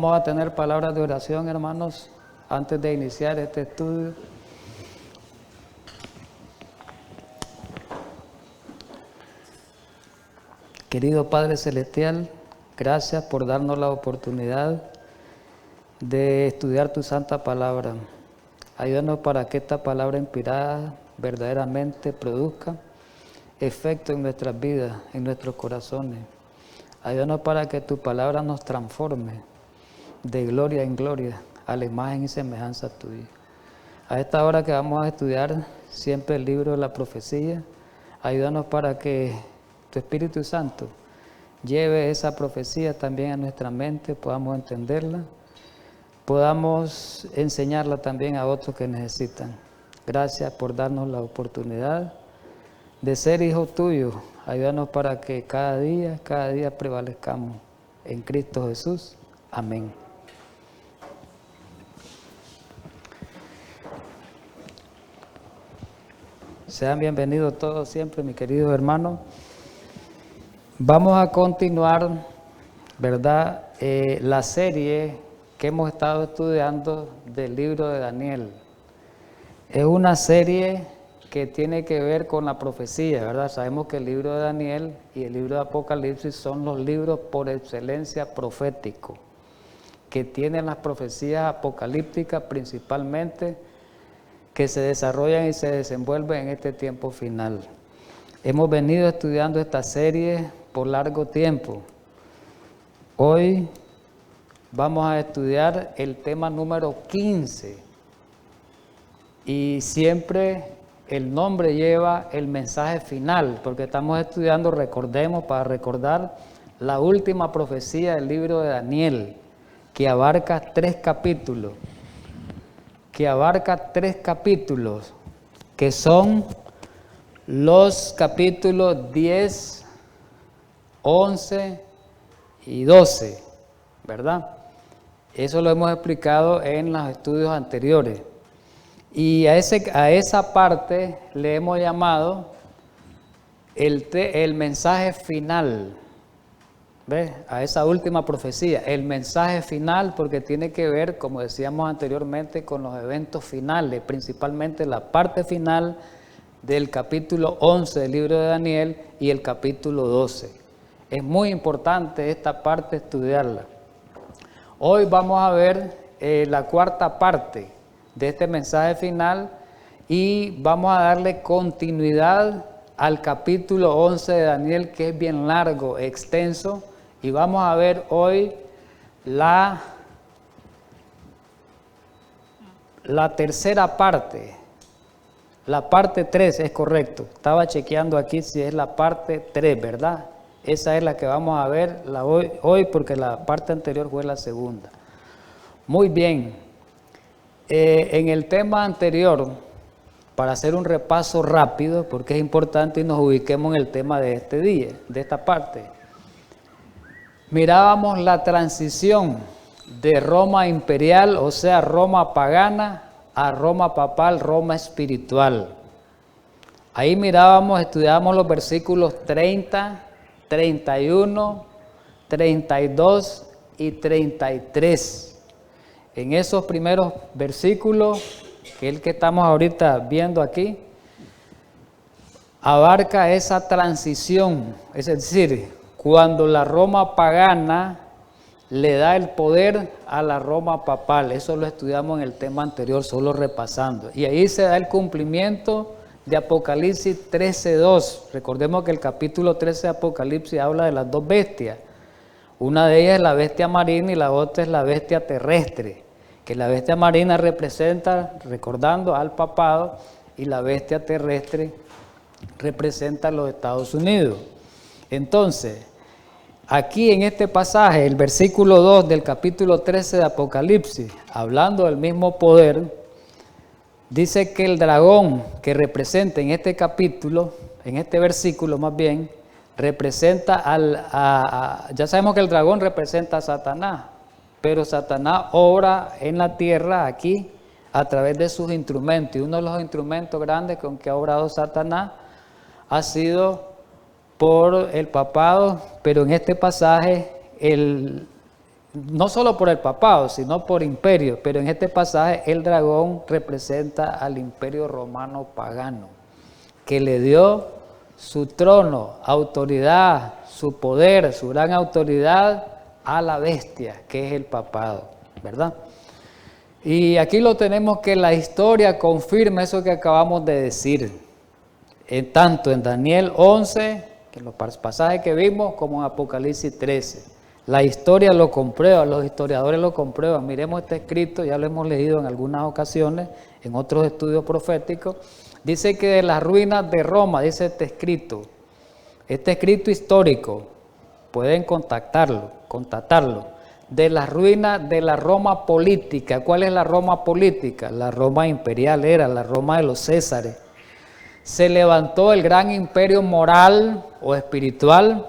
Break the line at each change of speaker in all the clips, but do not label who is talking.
Vamos a tener palabras de oración, hermanos, antes de iniciar este estudio. Querido Padre Celestial, gracias por darnos la oportunidad de estudiar tu santa palabra. Ayúdanos para que esta palabra inspirada verdaderamente produzca efecto en nuestras vidas, en nuestros corazones. Ayúdanos para que tu palabra nos transforme de gloria en gloria a la imagen y semejanza tuya. A esta hora que vamos a estudiar siempre el libro de la profecía, ayúdanos para que tu Espíritu Santo lleve esa profecía también a nuestra mente, podamos entenderla, podamos enseñarla también a otros que necesitan. Gracias por darnos la oportunidad de ser hijos tuyos. Ayúdanos para que cada día prevalezcamos en Cristo Jesús. Amén. Sean bienvenidos todos siempre, mis queridos hermanos. Vamos a continuar, ¿verdad?, la serie que hemos estado estudiando del libro de Daniel. Es una serie que tiene que ver con la profecía, ¿verdad? Sabemos que el libro de Daniel y el libro de Apocalipsis son los libros por excelencia proféticos, que tienen las profecías apocalípticas principalmente, que se desarrollan y se desenvuelven en este tiempo final. Hemos venido estudiando esta serie por largo tiempo. Hoy vamos a estudiar el tema número 15 y siempre el nombre lleva el mensaje final, porque estamos estudiando, recordemos, para recordar la última profecía del libro de Daniel, que abarca tres capítulos, que son los capítulos 10, 11 y 12, ¿verdad? Eso lo hemos explicado en los estudios anteriores. Y a esa parte le hemos llamado el mensaje final. ¿Ves? A esa última profecía, el mensaje final, porque tiene que ver, como decíamos anteriormente, con los eventos finales, principalmente la parte final del capítulo 11 del libro de Daniel y el capítulo 12. Es muy importante esta parte estudiarla. Hoy vamos a ver la cuarta parte de este mensaje final y vamos a darle continuidad al capítulo 11 de Daniel, que es bien largo, extenso. Y vamos a ver hoy la tercera parte, la parte 3, es correcto. Estaba chequeando aquí si es la parte 3, ¿verdad? Esa es la que vamos a ver hoy porque la parte anterior fue la segunda. Muy bien. En el tema anterior, para hacer un repaso rápido, porque es importante y nos ubiquemos en el tema de este día, de esta parte. Mirábamos la transición de Roma imperial, o sea, Roma pagana, a Roma papal, Roma espiritual. Ahí estudiábamos los versículos 30, 31, 32 y 33. En esos primeros versículos, que es el que estamos ahorita viendo aquí, abarca esa transición, es decir, cuando la Roma pagana le da el poder a la Roma papal. Eso lo estudiamos en el tema anterior, solo repasando. Y ahí se da el cumplimiento de Apocalipsis 13:2. Recordemos que el capítulo 13 de Apocalipsis habla de las dos bestias. Una de ellas es la bestia marina y la otra es la bestia terrestre. Que la bestia marina representa, recordando, al papado, y la bestia terrestre representa a los Estados Unidos. Entonces, aquí en este pasaje, el versículo 2 del capítulo 13 de Apocalipsis, hablando del mismo poder, dice que el dragón que representa en este capítulo, en este versículo más bien, representa ya sabemos que el dragón representa a Satanás, pero Satanás obra en la tierra aquí a través de sus instrumentos, y uno de los instrumentos grandes con que ha obrado Satanás ha sido por el papado, pero en este pasaje el no solo por el papado, sino por imperio, pero en este pasaje el dragón representa al imperio romano pagano, que le dio su trono, autoridad, su poder, su gran autoridad a la bestia, que es el papado, ¿verdad? Y aquí lo tenemos, que la historia confirma eso que acabamos de decir, tanto en Daniel 11, que en los pasajes que vimos, como en Apocalipsis 13. La historia lo comprueba, los historiadores lo comprueban. Miremos este escrito, ya lo hemos leído en algunas ocasiones, en otros estudios proféticos. Dice que de las ruinas de Roma, dice este escrito histórico, pueden contactarlo, de las ruinas de la Roma política. ¿Cuál es la Roma política? La Roma imperial era, la Roma de los Césares. Se levantó el gran imperio moral o espiritual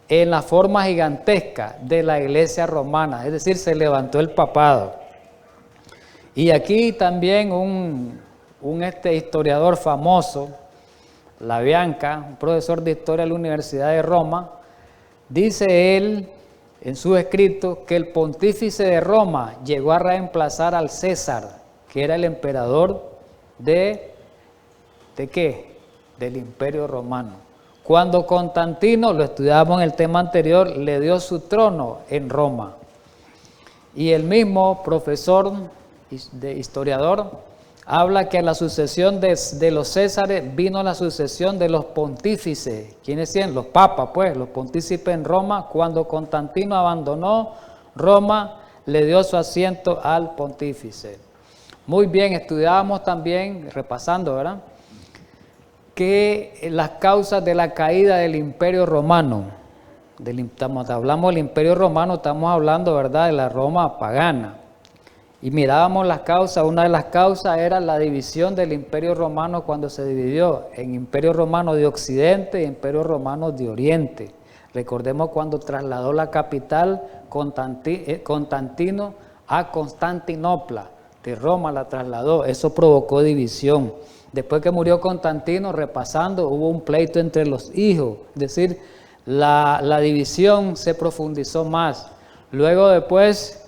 en la forma gigantesca de la iglesia romana, es decir, se levantó el papado. Y aquí también un historiador famoso, Labianca, un profesor de historia de la Universidad de Roma, dice él en su escrito que el pontífice de Roma llegó a reemplazar al César, que era el emperador ¿de qué? Del imperio romano. Cuando Constantino, lo estudiábamos en el tema anterior, le dio su trono en Roma. Y el mismo profesor, historiador, habla que a la sucesión de los Césares vino la sucesión de los pontífices. ¿Quiénes son? Los papas, pues, los pontífices en Roma. Cuando Constantino abandonó Roma, le dio su asiento al pontífice. Muy bien, estudiábamos también, repasando, ¿verdad?, que las causas de la caída del imperio romano, hablamos del imperio romano, estamos hablando, ¿verdad?, de la Roma pagana. Y mirábamos las causas, una de las causas era la división del imperio romano cuando se dividió en imperio romano de Occidente y imperio romano de Oriente. Recordemos cuando trasladó la capital Constantino a Constantinopla, de Roma la trasladó, eso provocó división. Después que murió Constantino, repasando, hubo un pleito entre los hijos, es decir, la división se profundizó más. Luego después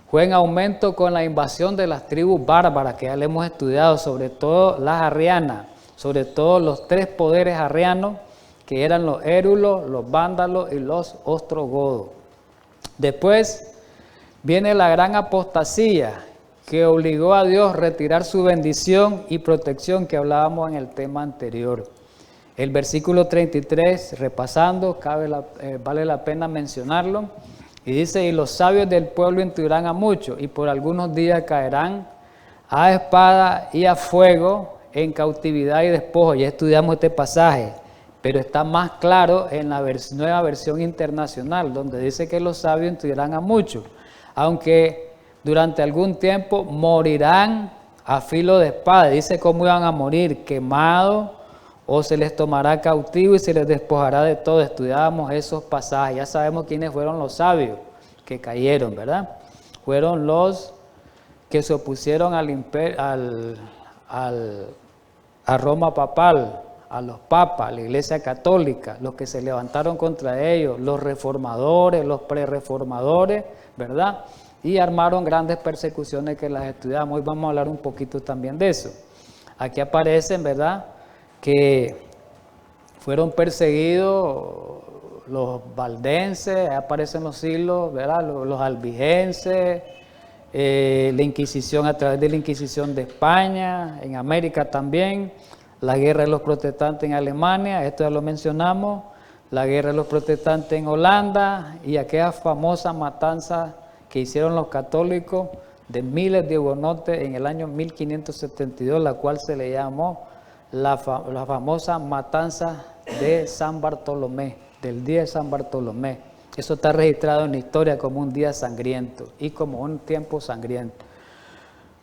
fue en aumento con la invasión de las tribus bárbaras, que ya le hemos estudiado, sobre todo las arrianas, sobre todo los tres poderes arrianos, que eran los érulos, los vándalos y los ostrogodos. Después viene la gran apostasía, que obligó a Dios a retirar su bendición y protección que hablábamos en el tema anterior. El versículo 33, repasando, vale la pena mencionarlo, y dice: y los sabios del pueblo instruirán a muchos, y por algunos días caerán a espada y a fuego, en cautividad y despojo. Ya estudiamos este pasaje, pero está más claro en la nueva versión internacional, donde dice que los sabios instruirán a muchos, aunque durante algún tiempo morirán a filo de espada. Dice cómo iban a morir: quemados, o se les tomará cautivo y se les despojará de todo. Estudiábamos esos pasajes. Ya sabemos quiénes fueron los sabios que cayeron, ¿verdad? Fueron los que se opusieron a Roma papal, a los papas, a la Iglesia Católica, los que se levantaron contra ellos, los reformadores, los prereformadores, ¿verdad? Y armaron grandes persecuciones que las estudiamos. Hoy vamos a hablar un poquito también de eso. Aquí aparecen, ¿verdad?, que fueron perseguidos los valdenses, aparecen los siglos, ¿verdad?, los albigenses, la Inquisición, a través de la Inquisición de España, en América también, la guerra de los protestantes en Alemania, esto ya lo mencionamos, la guerra de los protestantes en Holanda, y aquella famosa matanza que hicieron los católicos de miles de hugonotes en el año 1572, la cual se le llamó la famosa matanza de San Bartolomé, del día de San Bartolomé. Eso está registrado en la historia como un día sangriento y como un tiempo sangriento.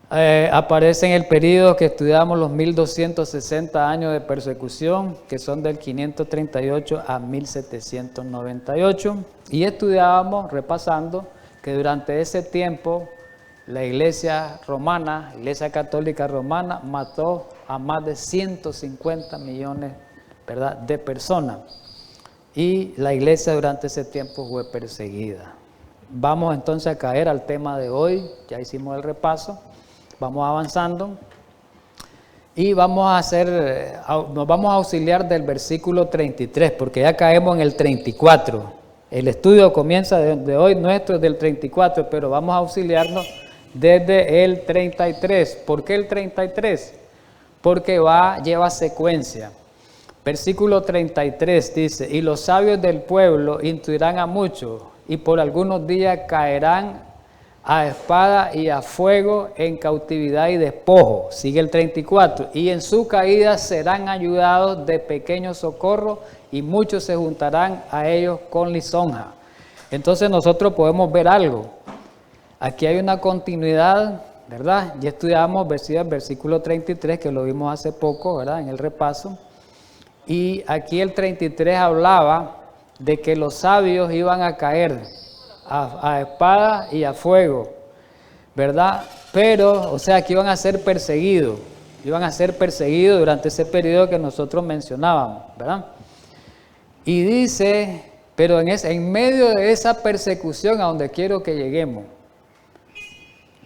Aparece en el periodo que estudiamos los 1260 años de persecución, que son del 538 a 1798, y estudiábamos, repasando, que durante ese tiempo la Iglesia romana, Iglesia Católica Romana, mató a más de 150 millones, ¿verdad?, de personas. Y la Iglesia durante ese tiempo fue perseguida. Vamos entonces a caer al tema de hoy, ya hicimos el repaso, vamos avanzando y nos vamos a auxiliar del versículo 33, porque ya caemos en el 34. El estudio comienza de hoy nuestro del 34, pero vamos a auxiliarnos desde el 33. ¿Por qué el 33? Porque lleva secuencia. Versículo 33 dice: y los sabios del pueblo instruirán a muchos, y por algunos días caerán a espada y a fuego, en cautividad y despojo. Sigue el 34. Y en su caída serán ayudados de pequeño socorro, y muchos se juntarán a ellos con lisonja. Entonces nosotros podemos ver algo. Aquí hay una continuidad, ¿verdad? Ya estudiamos versículo 33, que lo vimos hace poco, ¿verdad? En el repaso. Y aquí el 33 hablaba de que los sabios iban a caer a espada y a fuego, ¿verdad? Pero, o sea, que iban a ser perseguidos durante ese periodo que nosotros mencionábamos, ¿verdad? Y dice, pero en medio de esa persecución a donde quiero que lleguemos,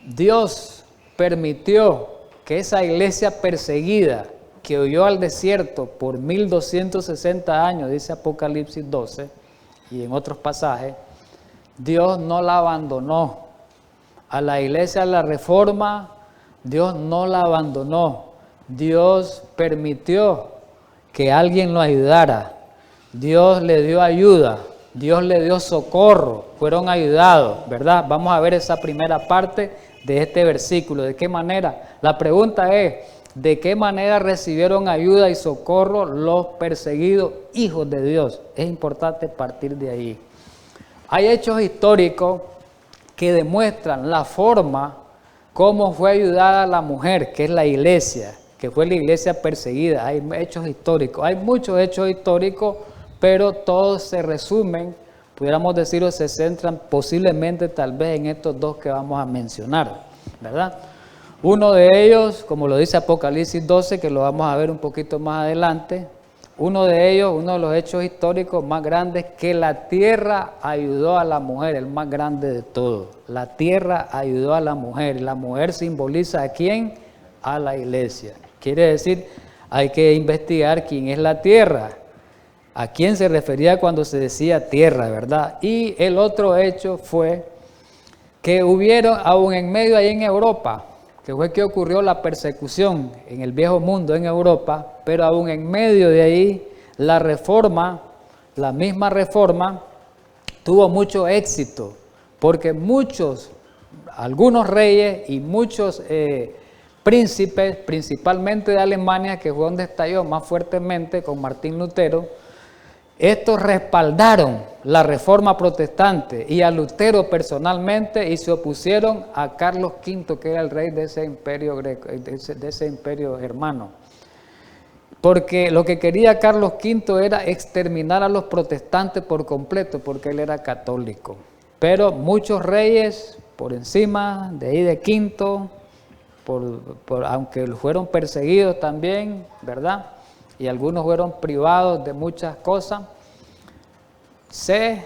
Dios permitió que esa iglesia perseguida, que huyó al desierto por 1260 años, dice Apocalipsis 12, y en otros pasajes, Dios no la abandonó. A la iglesia de la Reforma, Dios no la abandonó. Dios permitió que alguien lo ayudara. Dios le dio ayuda, Dios le dio socorro, fueron ayudados, ¿verdad? Vamos a ver esa primera parte de este versículo. ¿De qué manera? La pregunta es, ¿de qué manera recibieron ayuda y socorro los perseguidos hijos de Dios? Es importante partir de ahí. Hay hechos históricos que demuestran la forma como fue ayudada la mujer, que es la iglesia, que fue la iglesia perseguida. Hay hechos históricos, hay muchos hechos históricos, pero todos se resumen, pudiéramos decir, o se centran posiblemente tal vez en estos dos que vamos a mencionar, ¿verdad? Uno de ellos, como lo dice Apocalipsis 12, que lo vamos a ver un poquito más adelante, uno de los hechos históricos más grandes, que la tierra ayudó a la mujer, el más grande de todos. La tierra ayudó a la mujer. La mujer simboliza ¿a quién? A la iglesia. Quiere decir, hay que investigar quién es la tierra. ¿A quién se refería cuando se decía tierra, verdad? Y el otro hecho fue que hubieron, aún en medio ahí en Europa, que fue que ocurrió la persecución en el viejo mundo en Europa, pero aún en medio de ahí la reforma, la misma reforma, tuvo mucho éxito, porque algunos reyes y muchos príncipes, principalmente de Alemania, que fue donde estalló más fuertemente con Martín Lutero, estos respaldaron la reforma protestante y a Lutero personalmente, y se opusieron a Carlos V, que era el rey de ese imperio greco, de ese imperio germano. Porque lo que quería Carlos V era exterminar a los protestantes por completo, porque él era católico. Pero muchos reyes por encima de ahí de V, aunque fueron perseguidos también, ¿verdad? Y algunos fueron privados de muchas cosas, se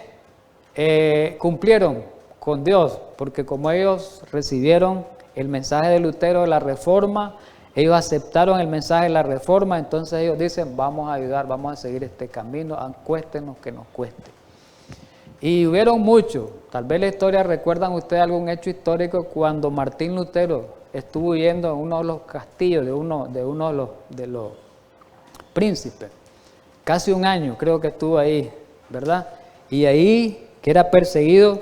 cumplieron con Dios, porque como ellos recibieron el mensaje de Lutero de la Reforma, ellos aceptaron el mensaje de la Reforma, entonces ellos dicen, vamos a ayudar, vamos a seguir este camino, cuéstenos que nos cueste. Y hubieron muchos, tal vez la historia, recuerdan ustedes algún hecho histórico cuando Martín Lutero estuvo huyendo en uno de los castillos de uno de los príncipe, casi un año creo que estuvo ahí, ¿verdad? Y ahí, que era perseguido,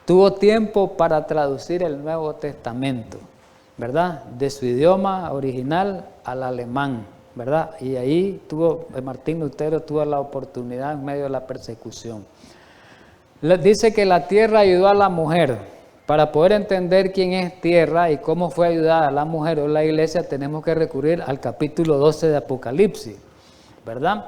tuvo tiempo para traducir el Nuevo Testamento, ¿verdad? De su idioma original al alemán, ¿verdad? Y ahí Martín Lutero tuvo la oportunidad en medio de la persecución. Dice que la tierra ayudó a la mujer. Para poder entender quién es tierra y cómo fue ayudada la mujer o la iglesia, tenemos que recurrir al capítulo 12 de Apocalipsis, ¿verdad?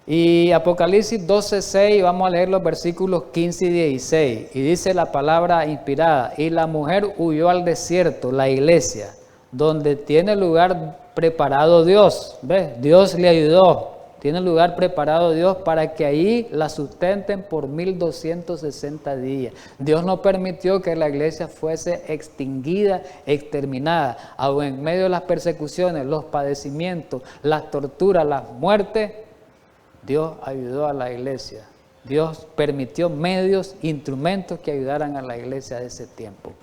Y Apocalipsis 12:6, vamos a leer los versículos 15 y 16, y dice la palabra inspirada, y la mujer huyó al desierto, la iglesia, donde tiene lugar preparado Dios, ¿ves? Dios le ayudó, Tiene lugar preparado Dios para que ahí la sustenten por 1260 días. Dios no permitió que la iglesia fuese extinguida, exterminada. Aún en medio de las persecuciones, los padecimientos, las torturas, las muertes, Dios ayudó a la iglesia. Dios permitió medios, instrumentos que ayudaran a la iglesia de ese tiempo.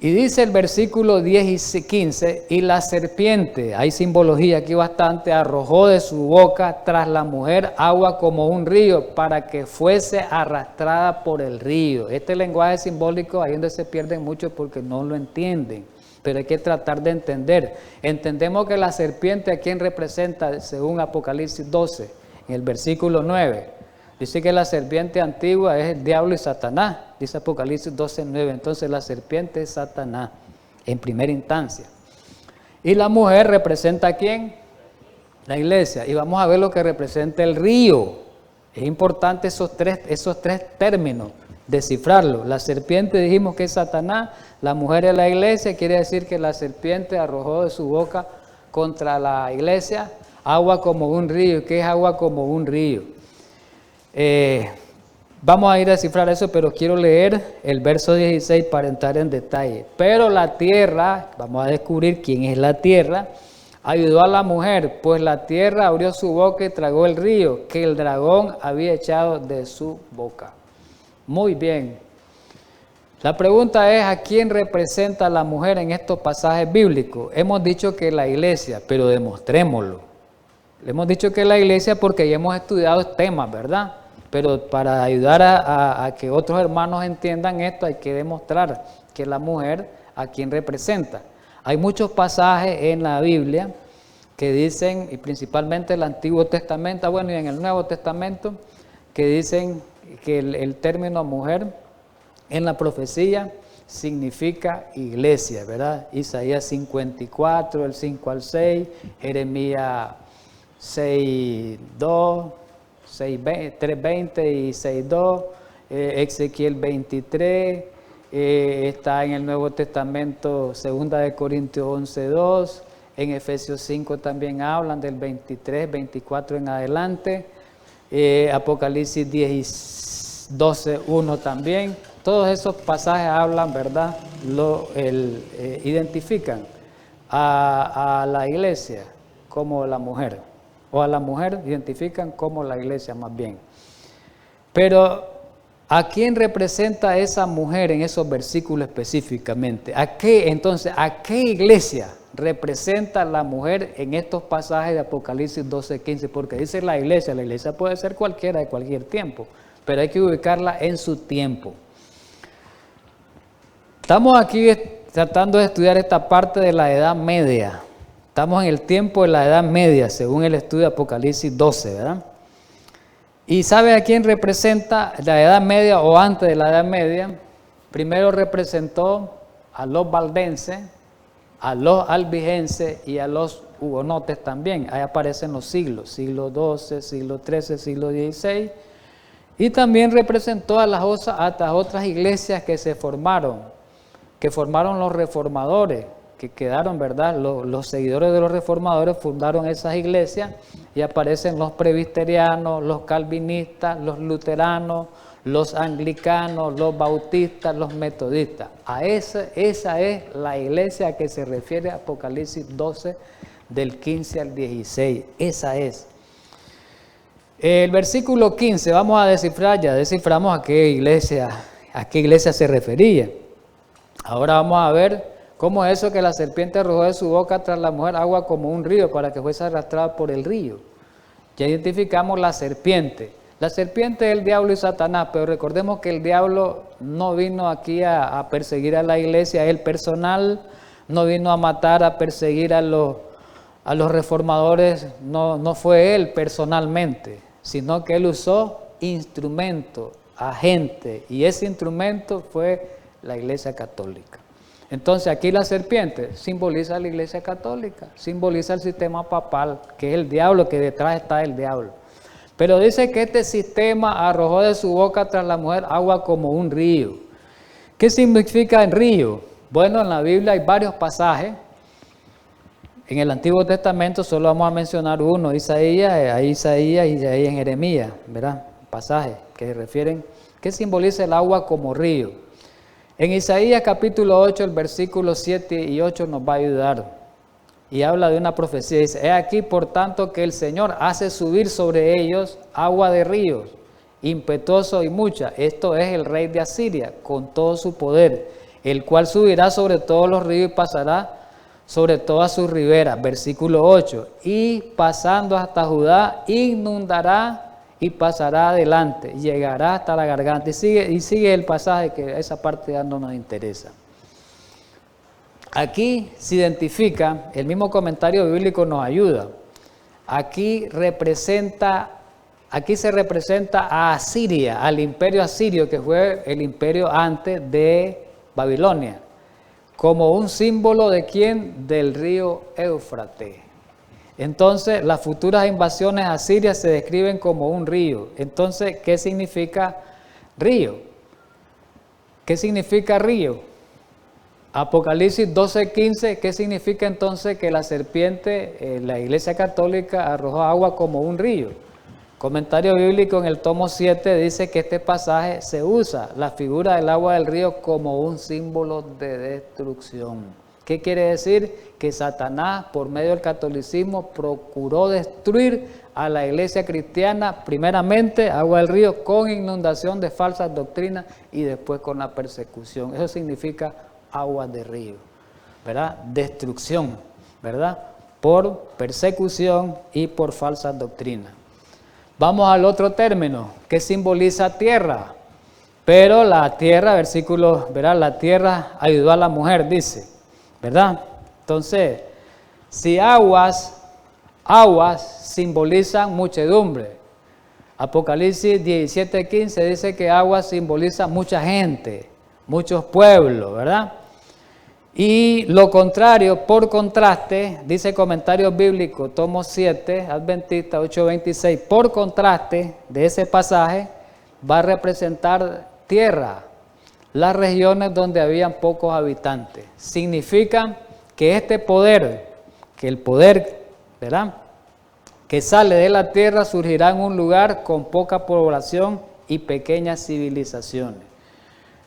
Y dice el versículo 10 y 15, y la serpiente, hay simbología aquí bastante, arrojó de su boca tras la mujer agua como un río para que fuese arrastrada por el río. Este lenguaje simbólico ahí donde se pierden mucho porque no lo entienden, pero hay que tratar de entender. Entendemos que la serpiente a quién representa según Apocalipsis 12, en el versículo 9. Dice que la serpiente antigua es el diablo y Satanás, dice Apocalipsis 12:9. Entonces la serpiente es Satanás en primera instancia. Y la mujer representa ¿a quién? La iglesia. Y vamos a ver lo que representa el río. Es importante esos tres términos, descifrarlos. La serpiente dijimos que es Satanás, la mujer es la iglesia, quiere decir que la serpiente arrojó de su boca contra la iglesia agua como un río. ¿Qué es agua como un río? Vamos a ir a descifrar eso, pero quiero leer el verso 16 para entrar en detalle. Pero la tierra, vamos a descubrir quién es la tierra, ayudó a la mujer, pues la tierra abrió su boca y tragó el río que el dragón había echado de su boca. Muy bien. La pregunta es, ¿a quién representa la mujer en estos pasajes bíblicos? Hemos dicho que la iglesia, pero demostrémoslo. Le hemos dicho que la iglesia porque ya hemos estudiado temas, ¿verdad? Pero para ayudar a que otros hermanos entiendan esto, hay que demostrar que la mujer a quién representa. Hay muchos pasajes en la Biblia que dicen, y principalmente el Antiguo Testamento, bueno, y en el Nuevo Testamento, que dicen que el término mujer en la profecía significa iglesia, ¿verdad? Isaías 54, el 5 al 6, Jeremías 6:2, 3:20 y 6:2, Ezequiel 23, está en el Nuevo Testamento 2 de Corintios 11:2, en Efesios 5 también hablan del 23, 24 en adelante, Apocalipsis 12:1 también. Todos esos pasajes hablan, ¿verdad? Identifican a la iglesia como la mujer, o a la mujer identifican como la iglesia más bien. Pero, ¿a quién representa esa mujer en esos versículos específicamente? Entonces, ¿a qué iglesia representa la mujer en estos pasajes de Apocalipsis 12:15? Porque dice la iglesia puede ser cualquiera de cualquier tiempo, pero hay que ubicarla en su tiempo. Estamos aquí tratando de estudiar esta parte de la Edad Media. Estamos en el tiempo de la Edad Media, según el estudio de Apocalipsis 12, ¿verdad? ¿Y sabe a quién representa la Edad Media o antes de la Edad Media? Primero representó a los valdenses, a los albigenses y a los hugonotes también. Ahí aparecen los siglos, siglo XII, siglo XIII, siglo XVI. Y también representó a las otras iglesias que se formaron, los reformadores, que quedaron, ¿verdad? Los seguidores de los reformadores fundaron esas iglesias y aparecen los presbiterianos, los calvinistas, los luteranos, los anglicanos, los bautistas, los metodistas. Esa es la iglesia a que se refiere Apocalipsis 12 del 15 al 16. Esa es. El versículo 15, vamos a descifrar, ya desciframos a qué iglesia se refería. Ahora vamos a ver cómo es eso que la serpiente arrojó de su boca tras la mujer agua como un río para que fuese arrastrada por el río. Ya identificamos la serpiente. La serpiente es el diablo y Satanás, pero recordemos que el diablo no vino aquí a perseguir a la iglesia, él personal, no vino a matar, a perseguir a los reformadores, no fue él personalmente, sino que él usó instrumento, agente, y ese instrumento fue la Iglesia Católica. Entonces aquí la serpiente simboliza a la Iglesia Católica, simboliza el sistema papal, que es el diablo, que detrás está el diablo. Pero dice que este sistema arrojó de su boca tras la mujer agua como un río. ¿Qué significa el río? Bueno, en la Biblia hay varios pasajes En el Antiguo Testamento solo vamos a mencionar uno, Isaías y en Jeremías, ¿verdad? Pasajes que refieren, que simboliza el agua como río. En Isaías capítulo 8, el versículo 7 y 8 nos va a ayudar. Y habla de una profecía, dice: he aquí por tanto que el Señor hace subir sobre ellos agua de ríos, impetuoso y mucha. Esto es el rey de Asiria, con todo su poder, el cual subirá sobre todos los ríos y pasará sobre todas sus riberas. Versículo 8, y pasando hasta Judá, inundará y pasará adelante, llegará hasta la garganta. Y sigue el pasaje, que esa parte ya no nos interesa. Aquí se identifica, el mismo comentario bíblico nos ayuda. Aquí se representa a Asiria, al imperio asirio, que fue el imperio antes de Babilonia, como un símbolo de ¿quién? Del río Éufrates. Entonces, las futuras invasiones asirias se describen como un río. Entonces, ¿qué significa río? ¿Qué significa río? Apocalipsis 12:15, ¿qué significa entonces que la serpiente, la Iglesia Católica, arrojó agua como un río? Comentario bíblico en el tomo 7 dice que este pasaje se usa la figura del agua del río como un símbolo de destrucción. ¿Qué quiere decir? Que Satanás, por medio del catolicismo, procuró destruir a la iglesia cristiana, primeramente, agua del río, con inundación de falsas doctrinas y después con la persecución. Eso significa agua de río, ¿verdad? Destrucción, ¿verdad? Por persecución y por falsas doctrinas. Vamos al otro término, que simboliza tierra. Pero la tierra, versículo, ¿verdad? La tierra ayudó a la mujer, dice, ¿verdad? Entonces, si aguas simbolizan muchedumbre. Apocalipsis 17:15 dice que aguas simboliza mucha gente, muchos pueblos, ¿verdad? Y lo contrario, por contraste, dice comentario bíblico, tomo 7, Adventista 8:26, por contraste de ese pasaje, va a representar tierra, las regiones donde habían pocos habitantes. Significa que este poder, que el poder, ¿verdad?, que sale de la tierra surgirá en un lugar con poca población y pequeñas civilizaciones.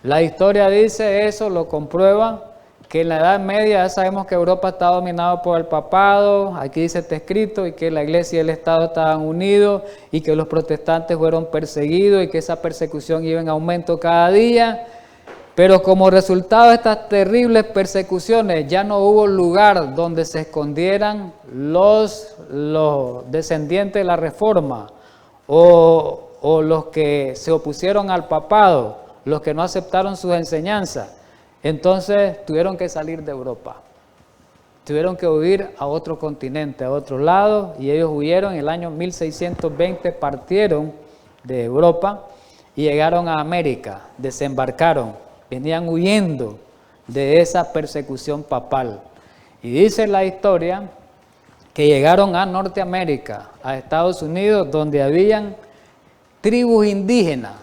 La historia dice eso, lo comprueba, que en la Edad Media ya sabemos que Europa está dominada por el papado, aquí dice está escrito, y que la iglesia y el Estado estaban unidos, y que los protestantes fueron perseguidos, y que esa persecución iba en aumento cada día. Pero como resultado de estas terribles persecuciones, ya no hubo lugar donde se escondieran los descendientes de la Reforma, o los que se opusieron al papado, los que no aceptaron sus enseñanzas. Entonces tuvieron que salir de Europa, tuvieron que huir a otro continente, a otro lado, y ellos huyeron en el año 1620, partieron de Europa y llegaron a América, desembarcaron, venían huyendo de esa persecución papal. Y dice la historia que llegaron a Norteamérica, a Estados Unidos, donde habían tribus indígenas,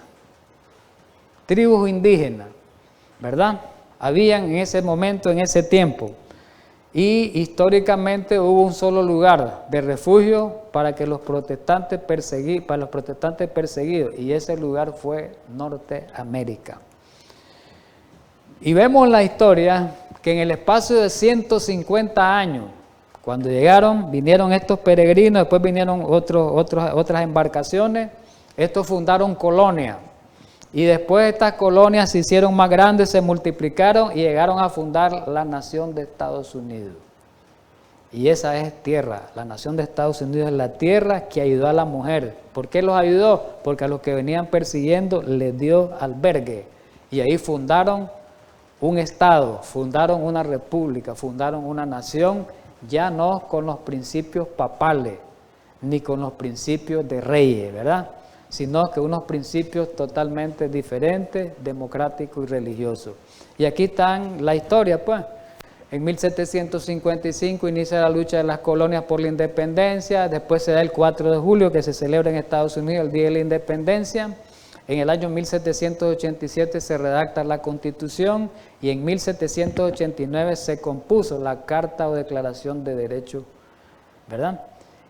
¿verdad? Habían en ese momento, en ese tiempo, y históricamente hubo un solo lugar de refugio para los protestantes perseguidos, y ese lugar fue Norteamérica. Y vemos en la historia que en el espacio de 150 años, cuando vinieron estos peregrinos, después vinieron otras embarcaciones, estos fundaron colonias. Y después estas colonias se hicieron más grandes, se multiplicaron y llegaron a fundar la nación de Estados Unidos. Y esa es tierra, la nación de Estados Unidos es la tierra que ayudó a la mujer. ¿Por qué los ayudó? Porque a los que venían persiguiendo les dio albergue. Y ahí fundaron un estado, fundaron una república, fundaron una nación, ya no con los principios papales, ni con los principios de reyes, ¿verdad?, sino que unos principios totalmente diferentes, democráticos y religiosos. Y aquí están la historia, pues. En 1755 inicia la lucha de las colonias por la independencia, después se da el 4 de julio, que se celebra en Estados Unidos el Día de la Independencia. En el año 1787 se redacta la Constitución y en 1789 se compuso la Carta o Declaración de Derechos, ¿verdad?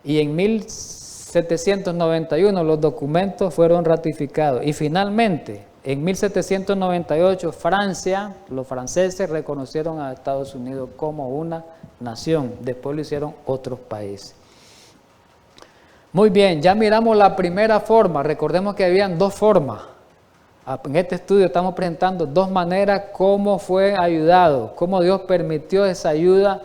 Y en 1791 los documentos fueron ratificados y finalmente en 1798 Francia, los franceses reconocieron a Estados Unidos como una nación, después lo hicieron otros países. Muy bien, ya miramos la primera forma, recordemos que habían dos formas. En este estudio estamos presentando dos maneras cómo fue ayudado, cómo Dios permitió esa ayuda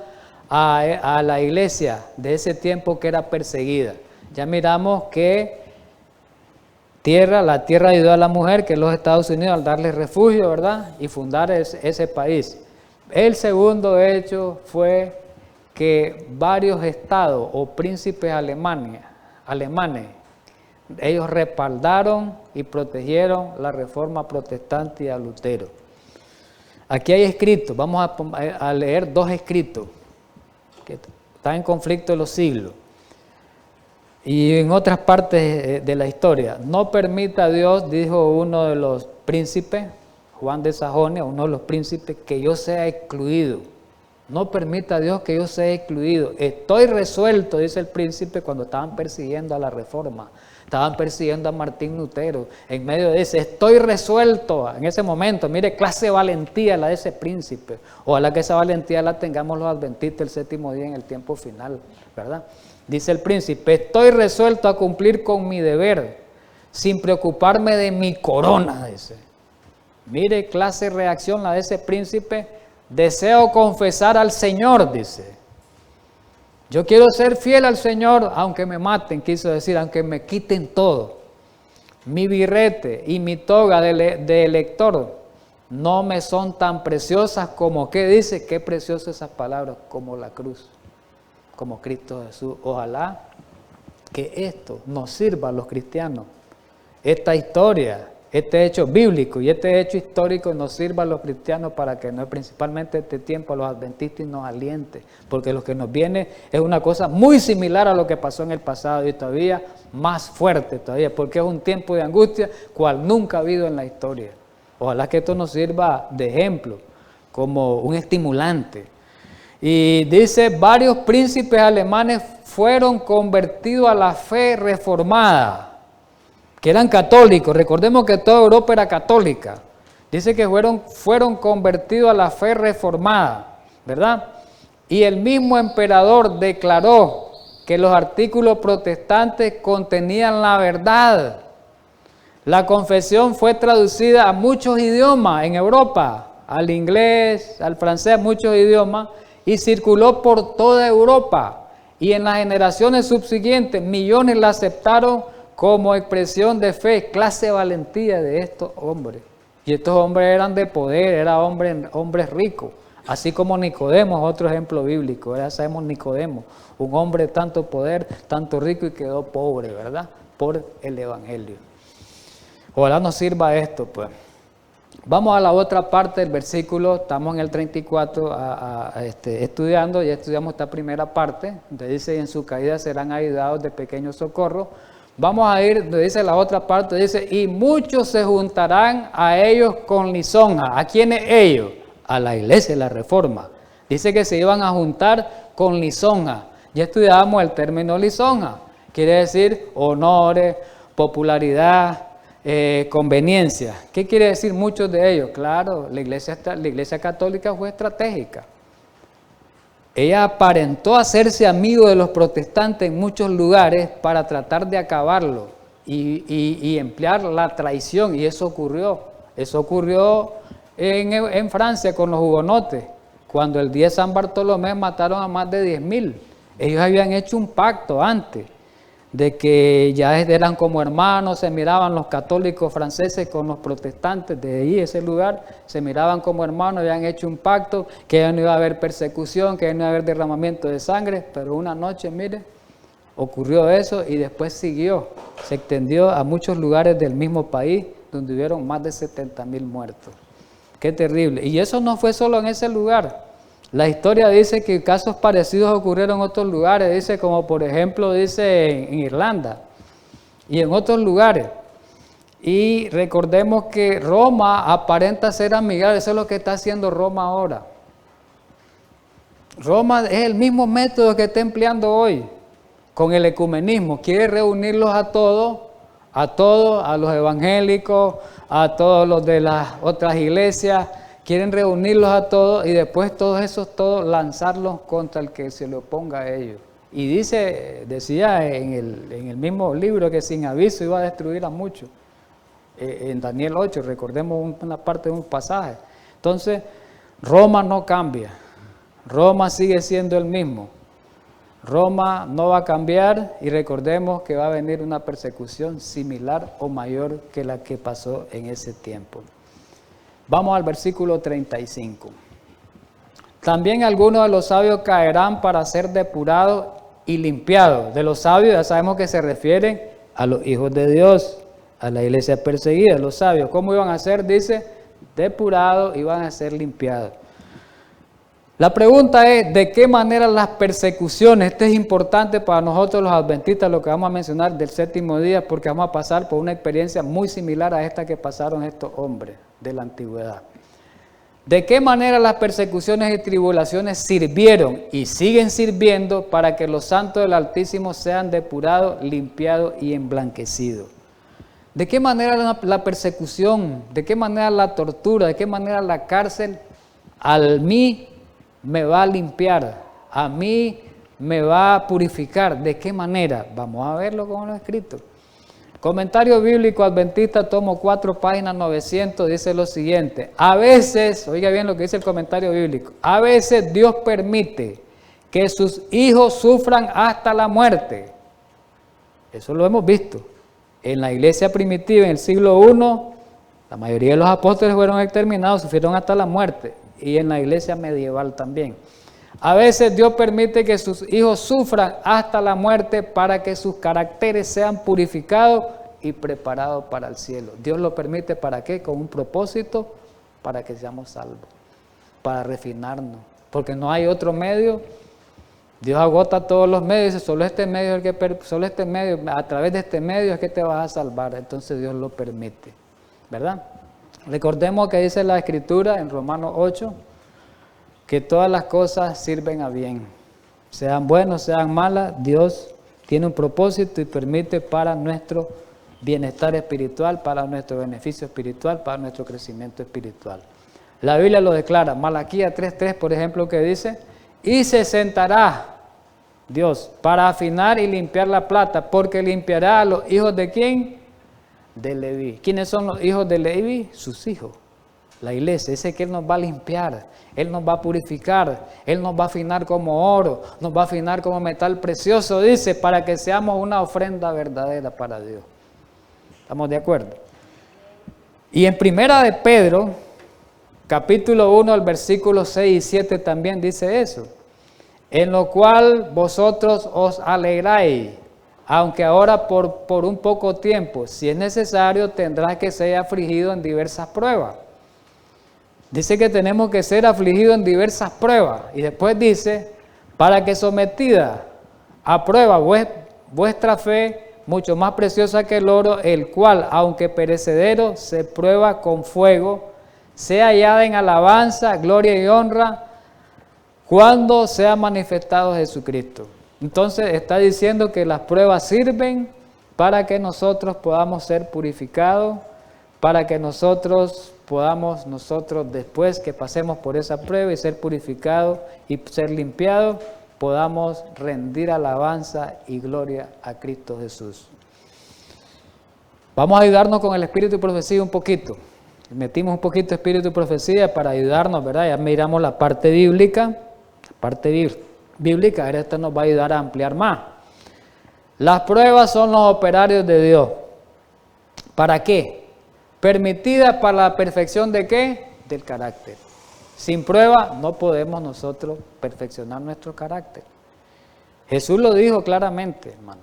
a la iglesia de ese tiempo que era perseguida. Ya miramos que la tierra ayudó a la mujer, que es los Estados Unidos, al darle refugio, ¿verdad? Y fundar ese país. El segundo hecho fue que varios estados o príncipes alemanes, ellos respaldaron y protegieron la reforma protestante y a Lutero. Aquí hay escritos, vamos a leer dos escritos que están en conflicto de los siglos y en otras partes de la historia. No permita a Dios, dijo uno de los príncipes, Juan de Sajonia, uno de los príncipes, que yo sea excluido. No permita a Dios que yo sea excluido. Estoy resuelto, dice el príncipe, cuando estaban persiguiendo a la Reforma. Estaban persiguiendo a Martín Lutero. En medio de ese, estoy resuelto. En ese momento, mire, clase de valentía la de ese príncipe. Ojalá que esa valentía la tengamos los adventistas el séptimo día en el tiempo final, ¿verdad? Dice el príncipe, estoy resuelto a cumplir con mi deber, sin preocuparme de mi corona, dice. Mire, clase de reacción la de ese príncipe. Deseo confesar al Señor, dice. Yo quiero ser fiel al Señor, aunque me maten, quiso decir, aunque me quiten todo. Mi birrete y mi toga de elector no me son tan preciosas como, ¿qué dice? Qué preciosas esas palabras, como la cruz, como Cristo Jesús. Ojalá que esto nos sirva a los cristianos, esta historia, este hecho bíblico y este hecho histórico nos sirva a los cristianos para que principalmente este tiempo a los adventistas nos aliente, porque lo que nos viene es una cosa muy similar a lo que pasó en el pasado y todavía más fuerte todavía, porque es un tiempo de angustia cual nunca ha habido en la historia. Ojalá que esto nos sirva de ejemplo, como un estimulante. Y dice, varios príncipes alemanes fueron convertidos a la fe reformada, que eran católicos. Recordemos que toda Europa era católica. Dice que fueron convertidos a la fe reformada, ¿verdad? Y el mismo emperador declaró que los artículos protestantes contenían la verdad. La confesión fue traducida a muchos idiomas en Europa, al inglés, al francés, muchos idiomas, y circuló por toda Europa. Y en las generaciones subsiguientes, millones la aceptaron como expresión de fe, clase de valentía de estos hombres. Y estos hombres eran de poder, eran hombres ricos, así como Nicodemo, otro ejemplo bíblico. Ya sabemos Nicodemo, un hombre de tanto poder, tanto rico y quedó pobre, ¿verdad? Por el Evangelio. Ojalá nos sirva esto, pues. Vamos a la otra parte del versículo, estamos en el 34 estudiando, ya estudiamos esta primera parte, donde dice, en su caída serán ayudados de pequeño socorro. Vamos a ir, donde dice la otra parte, dice, y muchos se juntarán a ellos con lisonja. ¿A quiénes ellos? A la iglesia de la Reforma. Dice que se iban a juntar con lisonja. Ya estudiábamos el término lisonja. Quiere decir honores, popularidad, conveniencia. ¿Qué quiere decir muchos de ellos? Claro, la iglesia católica fue estratégica. Ella aparentó hacerse amigo de los protestantes en muchos lugares para tratar de acabarlo y emplear la traición, y eso ocurrió. Eso ocurrió en Francia con los hugonotes, cuando el día de San Bartolomé mataron a más de 10.000. Ellos habían hecho un pacto antes, de que ya eran como hermanos, se miraban los católicos franceses con los protestantes de ahí, ese lugar, se miraban como hermanos, habían hecho un pacto, que ya no iba a haber persecución, que ya no iba a haber derramamiento de sangre, pero una noche, mire, ocurrió eso y después siguió, se extendió a muchos lugares del mismo país, donde hubieron más de 70.000 muertos. Qué terrible. Y eso no fue solo en ese lugar. La historia dice que casos parecidos ocurrieron en otros lugares, dice como por ejemplo dice en Irlanda y en otros lugares. Y recordemos que Roma aparenta ser amigable, eso es lo que está haciendo Roma ahora. Roma es el mismo método que está empleando hoy con el ecumenismo, quiere reunirlos a todos, a los evangélicos, a todos los de las otras iglesias, quieren reunirlos a todos y después todos lanzarlos contra el que se le oponga a ellos. Y decía en el mismo libro que sin aviso iba a destruir a muchos. En Daniel 8, recordemos una parte de un pasaje. Entonces, Roma no cambia. Roma sigue siendo el mismo. Roma no va a cambiar y recordemos que va a venir una persecución similar o mayor que la que pasó en ese tiempo. Vamos al versículo 35. También algunos de los sabios caerán para ser depurados y limpiados. De los sabios ya sabemos que se refieren a los hijos de Dios, a la iglesia perseguida, los sabios. ¿Cómo iban a ser? Dice, depurados y van a ser limpiados. La pregunta es, ¿de qué manera las persecuciones? Esto es importante para nosotros los adventistas, lo que vamos a mencionar del séptimo día, porque vamos a pasar por una experiencia muy similar a esta que pasaron estos hombres de la antigüedad. ¿De qué manera las persecuciones y tribulaciones sirvieron y siguen sirviendo para que los santos del Altísimo sean depurados, limpiados y emblanquecidos? ¿De qué manera la persecución, de qué manera la tortura, de qué manera la cárcel a mí me va a limpiar, a mí me va a purificar? ¿De qué manera? Vamos a verlo como lo he escrito. Comentario bíblico adventista, tomo 4, página 900, dice lo siguiente. A veces, oiga bien lo que dice el comentario bíblico, a veces Dios permite que sus hijos sufran hasta la muerte. Eso lo hemos visto. En la iglesia primitiva, en el siglo I, la mayoría de los apóstoles fueron exterminados, sufrieron hasta la muerte. Y en la iglesia medieval también. A veces Dios permite que sus hijos sufran hasta la muerte para que sus caracteres sean purificados y preparados para el cielo. Dios lo permite ¿para qué? Con un propósito, para que seamos salvos, para refinarnos. Porque no hay otro medio. Dios agota todos los medios, dice, solo este medio, a través de este medio es que te vas a salvar. Entonces Dios lo permite, ¿verdad? Recordemos que dice la Escritura en Romanos 8, que todas las cosas sirven a bien. Sean buenas, sean malas, Dios tiene un propósito y permite para nuestro bienestar espiritual, para nuestro beneficio espiritual, para nuestro crecimiento espiritual. La Biblia lo declara, Malaquías 3:3, por ejemplo, que dice, y se sentará Dios para afinar y limpiar la plata, porque limpiará a los hijos de ¿quién? De Leví. ¿Quiénes son los hijos de Leví? Sus hijos. La iglesia, dice que Él nos va a limpiar, Él nos va a purificar, Él nos va a afinar como oro, nos va a afinar como metal precioso, dice, para que seamos una ofrenda verdadera para Dios. ¿Estamos de acuerdo? Y en Primera de Pedro, capítulo 1, el versículo 6 y 7 también dice eso. En lo cual vosotros os alegráis, aunque ahora por un poco tiempo, si es necesario, tendrás que ser afligido en diversas pruebas. Dice que tenemos que ser afligidos en diversas pruebas. Y después dice, para que sometida a prueba vuestra fe, mucho más preciosa que el oro, el cual, aunque perecedero, se prueba con fuego, sea hallada en alabanza, gloria y honra, cuando sea manifestado Jesucristo. Entonces está diciendo que las pruebas sirven para que nosotros podamos ser purificados, para que nosotros podamos después que pasemos por esa prueba y ser purificados y ser limpiados, podamos rendir alabanza y gloria a Cristo Jesús. Vamos a ayudarnos con el espíritu y profecía un poquito. Metimos un poquito de espíritu y profecía para ayudarnos, ¿verdad? Ya miramos la parte bíblica, ahora esta nos va a ayudar a ampliar más. Las pruebas son los operarios de Dios. ¿Para qué? Permitidas para la perfección ¿de qué? Del carácter. Sin prueba no podemos nosotros perfeccionar nuestro carácter. Jesús lo dijo claramente, hermano.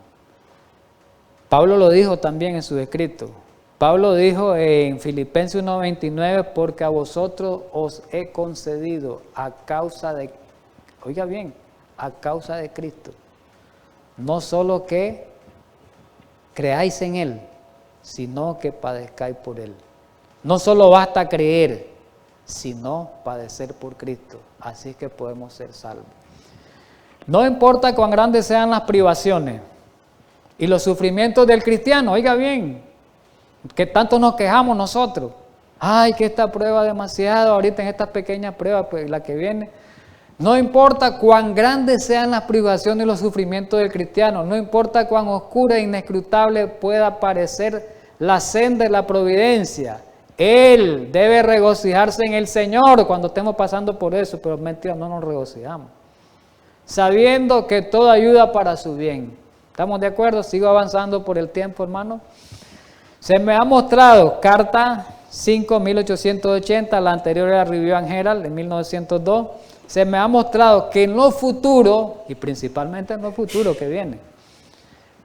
Pablo lo dijo también en su escrito. Pablo dijo en Filipenses 1:29, porque a vosotros os he concedido a causa de, oiga bien, a causa de Cristo. No solo que creáis en Él, sino que padezcáis por él. No solo basta creer, sino padecer por Cristo. Así es que podemos ser salvos. No importa cuán grandes sean las privaciones y los sufrimientos del cristiano, oiga bien, que tanto nos quejamos nosotros. Ay, que esta prueba demasiado, ahorita en esta pequeña prueba, pues la que viene. No importa cuán grandes sean las privaciones y los sufrimientos del cristiano, no importa cuán oscura e inescrutable pueda parecer la senda de la providencia, él debe regocijarse en el Señor cuando estemos pasando por eso, pero mentira, no nos regocijamos. Sabiendo que todo ayuda para su bien. ¿Estamos de acuerdo? Sigo avanzando por el tiempo, hermano. Se me ha mostrado, carta 5.1880, la anterior era Review and Herald de 1902. Se me ha mostrado que en lo futuro, y principalmente en lo futuro que viene,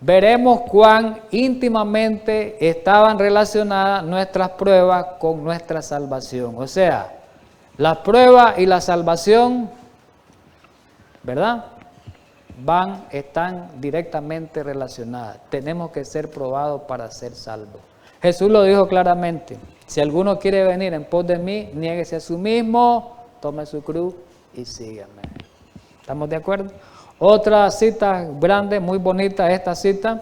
veremos cuán íntimamente estaban relacionadas nuestras pruebas con nuestra salvación. O sea, la prueba y la salvación, ¿verdad? Están directamente relacionadas. Tenemos que ser probados para ser salvos. Jesús lo dijo claramente: si alguno quiere venir en pos de mí, niéguese a sí mismo, tome su cruz y sígame. ¿Estamos de acuerdo? Otra cita grande, muy bonita esta cita.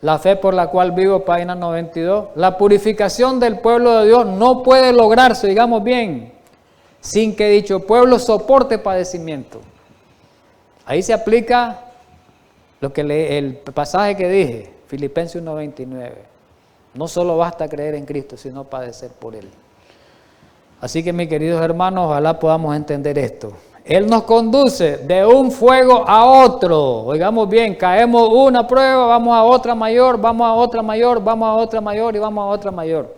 La fe por la cual vivo, página 92. La purificación del pueblo de Dios no puede lograrse, digamos bien, sin que dicho pueblo soporte padecimiento. Ahí se aplica lo que el pasaje que dije, Filipenses 1:29. No solo basta creer en Cristo, sino padecer por Él. Así que, mis queridos hermanos, ojalá podamos entender esto. Él nos conduce de un fuego a otro. Oigamos bien, caemos una prueba, vamos a otra mayor, vamos a otra mayor, vamos a otra mayor y vamos a otra mayor.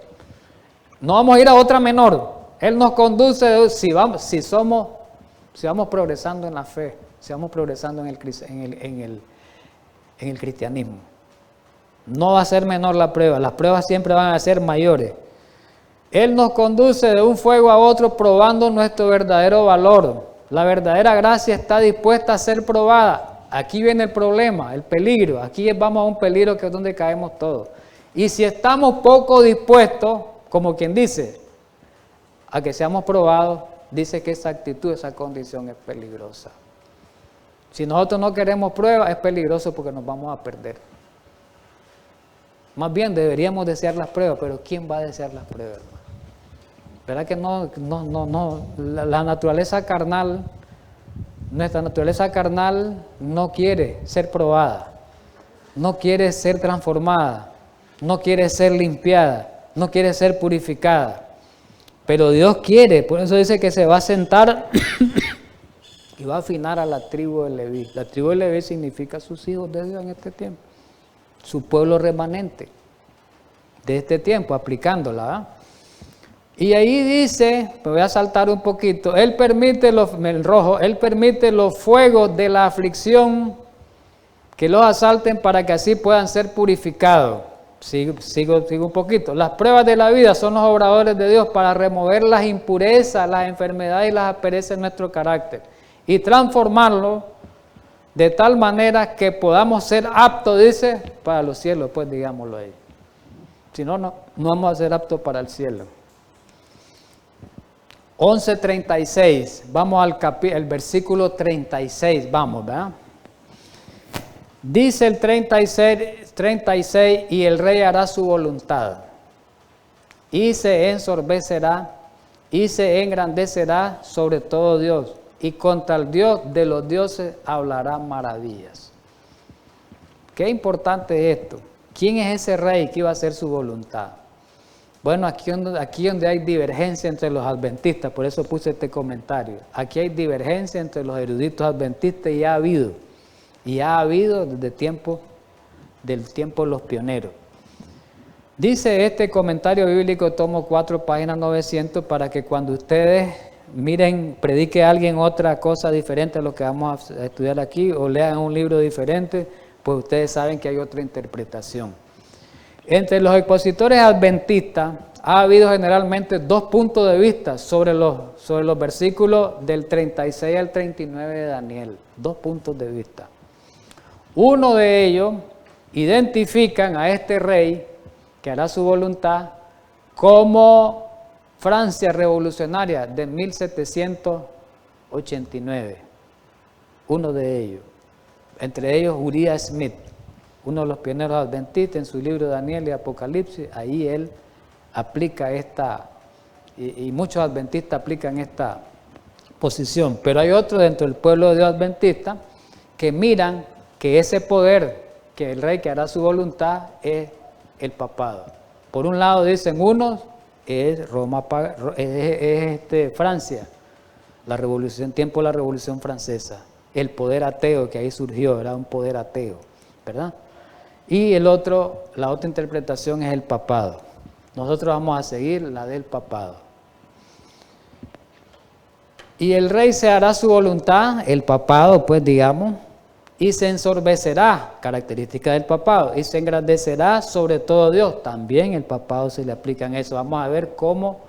No vamos a ir a otra menor. Él nos conduce, si vamos progresando en la fe, si vamos progresando en el cristianismo. No va a ser menor la prueba, las pruebas siempre van a ser mayores. Él nos conduce de un fuego a otro probando nuestro verdadero valor. La verdadera gracia está dispuesta a ser probada. Aquí viene el problema, el peligro. Aquí vamos a un peligro que es donde caemos todos. Y si estamos poco dispuestos, como quien dice, a que seamos probados, dice que esa actitud, esa condición es peligrosa. Si nosotros no queremos pruebas, es peligroso porque nos vamos a perder. Más bien deberíamos desear las pruebas, pero ¿quién va a desear las pruebas, hermano? ¿Verdad que no? La naturaleza carnal, nuestra naturaleza carnal no quiere ser probada, no quiere ser transformada, no quiere ser limpiada, no quiere ser purificada. Pero Dios quiere, por eso dice que se va a sentar y va a afinar a la tribu de Leví. La tribu de Leví significa sus hijos de Dios en este tiempo, su pueblo remanente de este tiempo, aplicándola, ¿verdad? Y ahí dice, me voy a saltar un poquito, Él permite Él permite los fuegos de la aflicción que los asalten para que así puedan ser purificados. Sigo un poquito. Las pruebas de la vida son los obradores de Dios para remover las impurezas, las enfermedades y las asperezas en nuestro carácter y transformarlo de tal manera que podamos ser aptos, dice, para los cielos, pues digámoslo ahí. Si no, no vamos a ser aptos para el cielo. 11:36, vamos al versículo 36, vamos, ¿verdad? Dice el 36, y el rey hará su voluntad, y se ensorbecerá, y se engrandecerá sobre todo Dios, y contra el Dios de los dioses hablará maravillas. Qué importante es esto. ¿Quién es ese rey que iba a hacer su voluntad? Bueno, aquí donde hay divergencia entre los adventistas, por eso puse este comentario. Aquí hay divergencia entre los eruditos adventistas y ha habido desde el tiempo de los pioneros. Dice este comentario bíblico, tomo 4, página 900, para que cuando ustedes miren, predique a alguien otra cosa diferente a lo que vamos a estudiar aquí, o lean un libro diferente, pues ustedes saben que hay otra interpretación. Entre los expositores adventistas ha habido generalmente dos puntos de vista sobre los versículos del 36 al 39 de Daniel. Dos puntos de vista. Uno de ellos identifican a este rey que hará su voluntad, como Francia revolucionaria de 1789. Uno de ellos, entre ellos Uriah Smith, uno de los pioneros adventistas, en su libro Daniel y Apocalipsis, ahí él aplica esta, y muchos adventistas aplican esta posición, pero hay otros dentro del pueblo de Dios adventista que miran que ese poder, que el rey que hará su voluntad, es el papado. Por un lado dicen unos, es Roma, Francia, la revolución, tiempo de la Revolución Francesa, el poder ateo que ahí surgió, era un poder ateo, ¿verdad? Y la otra interpretación es el papado. Nosotros vamos a seguir la del papado. Y el rey se hará su voluntad, el papado, pues digamos, y se ensorbecerá, característica del papado, y se engrandecerá sobre todo Dios. También el papado se le aplican eso. Vamos a ver cómo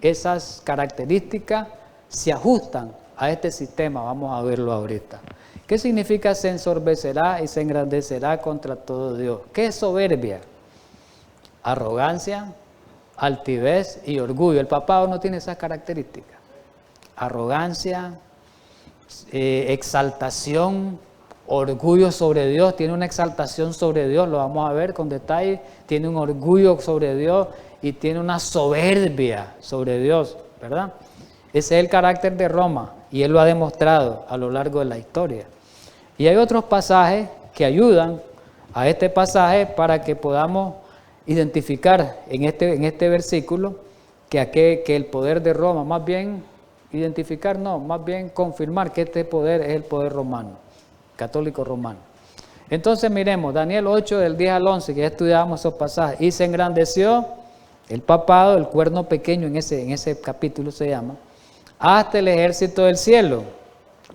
esas características se ajustan a este sistema. Vamos a verlo ahorita. ¿Qué significa se ensorbecerá y se engrandecerá contra todo Dios? ¿Qué es soberbia? Arrogancia, altivez y orgullo. El papado no tiene esas características. Arrogancia, exaltación, orgullo sobre Dios, tiene una exaltación sobre Dios, lo vamos a ver con detalle, tiene un orgullo sobre Dios y tiene una soberbia sobre Dios, ¿verdad? Ese es el carácter de Roma y él lo ha demostrado a lo largo de la historia. Y hay otros pasajes que ayudan a este pasaje para que podamos identificar en este versículo que el poder de Roma, más bien identificar, no, más bien confirmar que este poder es el poder romano, católico romano. Entonces miremos, Daniel 8 del 10 al 11, que ya estudiábamos esos pasajes, y se engrandeció el papado, el cuerno pequeño en ese capítulo se llama, hasta el ejército del cielo,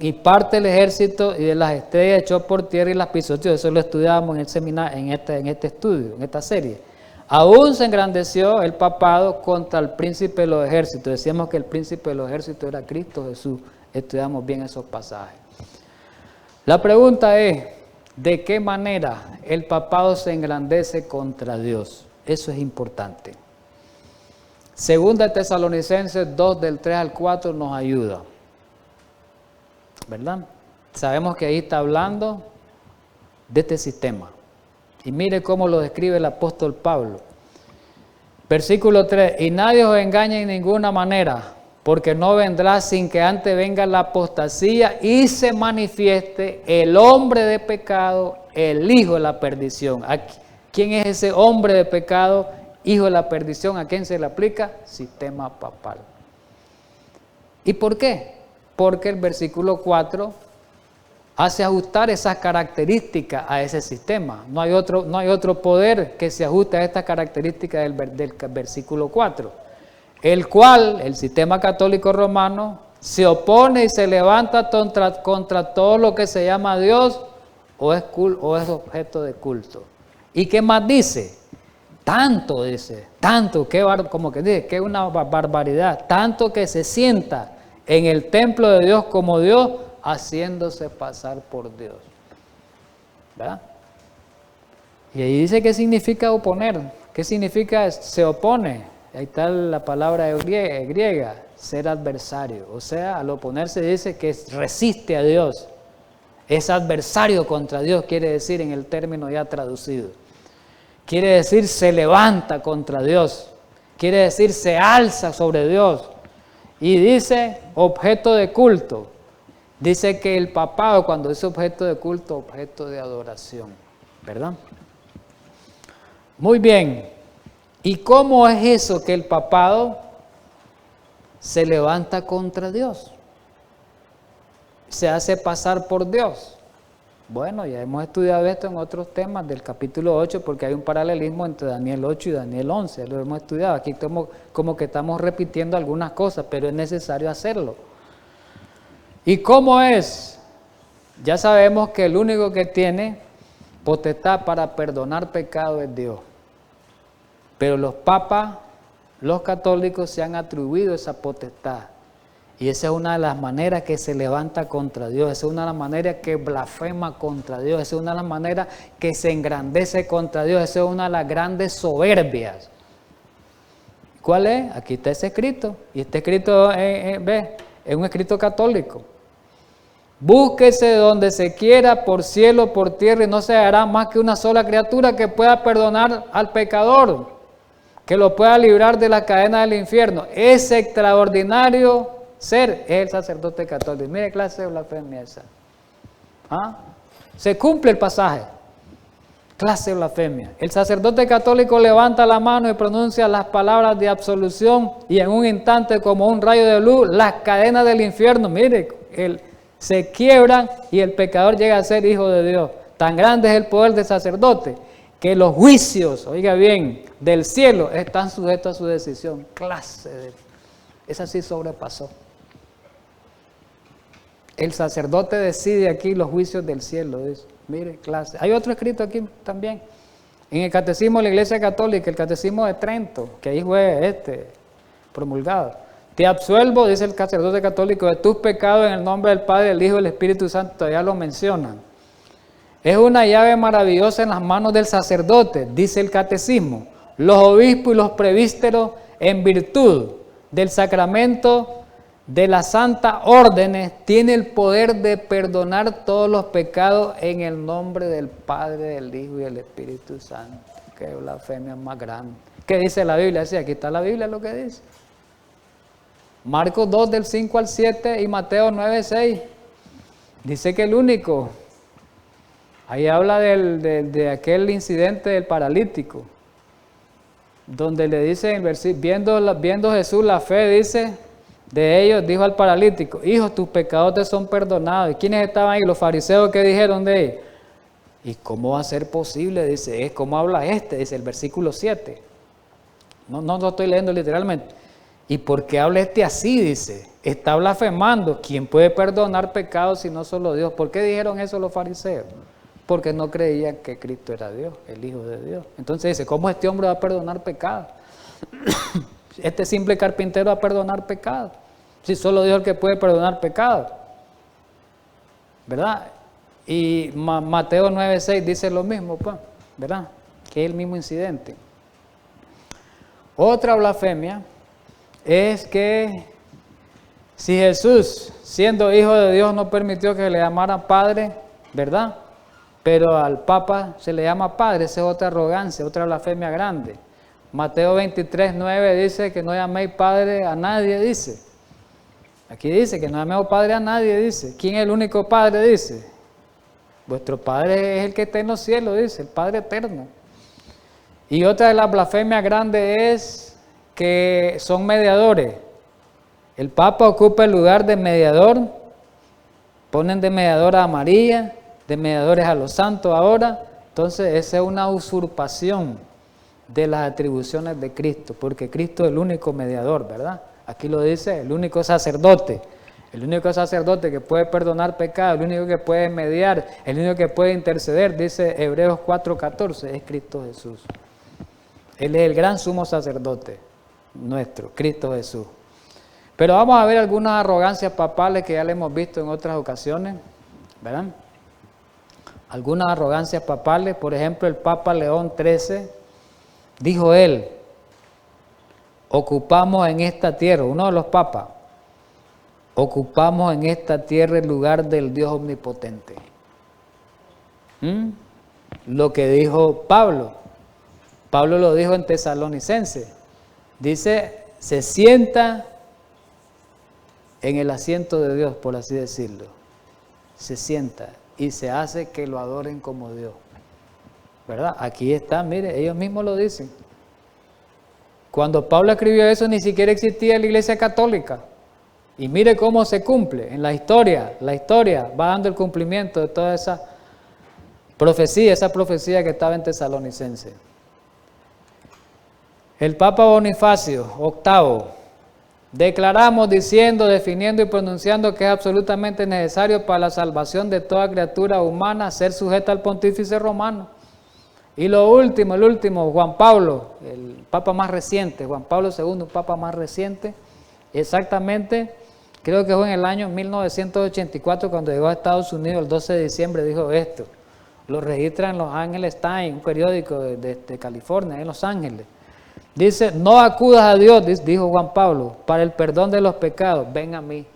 y parte del ejército y de las estrellas echó por tierra y las pisoteó. Eso lo estudiábamos en el seminario, en este estudio, en esta serie. Aún se engrandeció el papado contra el príncipe de los ejércitos. Decíamos que el príncipe de los ejércitos era Cristo Jesús. Estudiamos bien esos pasajes. La pregunta es, ¿de qué manera el papado se engrandece contra Dios? Eso es importante. Segunda Tesalonicenses 2 del 3 al 4 nos ayuda, ¿verdad? Sabemos que ahí está hablando de este sistema. Y mire cómo lo describe el apóstol Pablo. Versículo 3, y nadie os engañe en ninguna manera, porque no vendrá sin que antes venga la apostasía y se manifieste el hombre de pecado, el hijo de la perdición. ¿Quién es ese hombre de pecado, hijo de la perdición? ¿A quién se le aplica? Sistema papal. ¿Y por qué? Porque el versículo 4 hace ajustar esas características a ese sistema. No hay otro poder que se ajuste a estas características del versículo 4. El cual, el sistema católico romano, se opone y se levanta contra todo lo que se llama Dios o es objeto de culto. ¿Y qué más dice? Tanto dice, tanto, como que dice, que es una barbaridad, tanto que se sienta en el templo de Dios como Dios, haciéndose pasar por Dios. ¿Verdad? Y ahí dice qué significa oponer, qué significa se opone. Ahí está la palabra griega, ser adversario. O sea, al oponerse dice que resiste a Dios. Es adversario contra Dios, quiere decir en el término ya traducido. Quiere decir se levanta contra Dios. Quiere decir se alza sobre Dios. Y dice objeto de culto. Dice que el papado, cuando dice objeto de culto, objeto de adoración, ¿verdad? Muy bien. ¿Y cómo es eso que el papado se levanta contra Dios? Se hace pasar por Dios. Bueno, ya hemos estudiado esto en otros temas del capítulo 8, porque hay un paralelismo entre Daniel 8 y Daniel 11, lo hemos estudiado. Aquí como que estamos repitiendo algunas cosas, pero es necesario hacerlo. ¿Y cómo es? Ya sabemos que el único que tiene potestad para perdonar pecado es Dios. Pero los papas, los católicos se han atribuido esa potestad. Y esa es una de las maneras que se levanta contra Dios, esa es una de las maneras que blasfema contra Dios, esa es una de las maneras que se engrandece contra Dios, esa es una de las grandes soberbias. ¿Cuál es? Aquí está ese escrito, y este escrito, ve, es un escrito católico. Búsquese donde se quiera, por cielo, por tierra, y no se hallará más que una sola criatura que pueda perdonar al pecador, que lo pueda librar de la cadena del infierno. Ese extraordinario ser es el sacerdote católico. Mire clase de blasfemia esa. ¿Ah? Se cumple el pasaje. Clase de blasfemia. El sacerdote católico levanta la mano y pronuncia las palabras de absolución, y en un instante, como un rayo de luz, las cadenas del infierno, mire, se quiebran y el pecador llega a ser hijo de Dios. Tan grande es el poder del sacerdote que los juicios, oiga bien, del cielo están sujetos a su decisión. Clase de... Esa sí sobrepasó. El sacerdote decide aquí los juicios del cielo. Dice. Mire, clase. Hay otro escrito aquí también. En el Catecismo de la Iglesia Católica, el Catecismo de Trento, que ahí fue promulgado. Te absuelvo, dice el sacerdote católico, de tus pecados en el nombre del Padre, del Hijo y del Espíritu Santo. Todavía lo mencionan. Es una llave maravillosa en las manos del sacerdote, dice el Catecismo. Los obispos y los presbíteros, en virtud del sacramento de las santas órdenes, tienen el poder de perdonar todos los pecados en el nombre del Padre, del Hijo y del Espíritu Santo. Qué blasfemia más grande. ¿Qué dice la Biblia? Sí, aquí está la Biblia lo que dice. Marcos 2 del 5 al 7 y Mateo 9, 6. Dice que el único, ahí habla de aquel incidente del paralítico, donde le dice en el versículo, viendo Jesús la fe, dice, de ellos, dijo al paralítico, hijo, tus pecados te son perdonados. ¿Y quiénes estaban ahí? Los fariseos, ¿qué dijeron de ellos? ¿Y cómo va a ser posible? Dice, ¿cómo habla dice el versículo 7. No lo estoy leyendo literalmente. ¿Y por qué habla así? Dice, está blasfemando. ¿Quién puede perdonar pecados si no solo Dios? ¿Por qué dijeron eso los fariseos? Porque no creían que Cristo era Dios, el Hijo de Dios. Entonces dice, ¿cómo este hombre va a perdonar pecados? Este simple carpintero va a perdonar pecados. Si solo Dios es el que puede perdonar pecados. ¿Verdad? Y Mateo 9:6 dice lo mismo, pues, ¿verdad? Que es el mismo incidente. Otra blasfemia es que si Jesús, siendo hijo de Dios, no permitió que le llamaran padre, ¿verdad? Pero al Papa se le llama padre, esa es otra arrogancia, otra blasfemia grande. Mateo 23:9 dice que no llaméis padre a nadie, dice. Aquí dice que no llamemos padre a nadie, dice. ¿Quién es el único padre? Dice. Vuestro Padre es el que está en los cielos, dice, el Padre eterno. Y otra de las blasfemias grandes es que son mediadores. El Papa ocupa el lugar de mediador, ponen de mediadora a María, de mediadores a los santos ahora. Entonces esa es una usurpación de las atribuciones de Cristo, porque Cristo es el único mediador, ¿verdad? Aquí lo dice, el único sacerdote que puede perdonar pecados, el único que puede mediar, el único que puede interceder, dice Hebreos 4:14, es Cristo Jesús. Él es el gran sumo sacerdote nuestro, Cristo Jesús. Pero vamos a ver algunas arrogancias papales que ya le hemos visto en otras ocasiones, ¿verdad? Algunas arrogancias papales, por ejemplo, el Papa León XIII, dijo él, ocupamos en esta tierra, uno de los papas, ocupamos en esta tierra el lugar del Dios omnipotente. Lo que dijo Pablo lo dijo en Tesalonicense, dice, se sienta en el asiento de Dios, por así decirlo, se sienta y se hace que lo adoren como Dios, ¿verdad? Aquí está, mire, ellos mismos lo dicen. Cuando Pablo escribió eso ni siquiera existía la Iglesia Católica. Y mire cómo se cumple en la historia va dando el cumplimiento de toda esa profecía que estaba en Tesalonicense. El Papa Bonifacio VIII, declaramos diciendo, definiendo y pronunciando que es absolutamente necesario para la salvación de toda criatura humana ser sujeta al pontífice romano. Y el último, Juan Pablo, el Papa más reciente, Juan Pablo II, un Papa más reciente, exactamente creo que fue en el año 1984 cuando llegó a Estados Unidos, el 12 de diciembre, dijo esto. Lo registra en Los Ángeles Times, un periódico de California, en Los Ángeles. Dice, no acudas a Dios, dijo Juan Pablo, para el perdón de los pecados, ven a mí.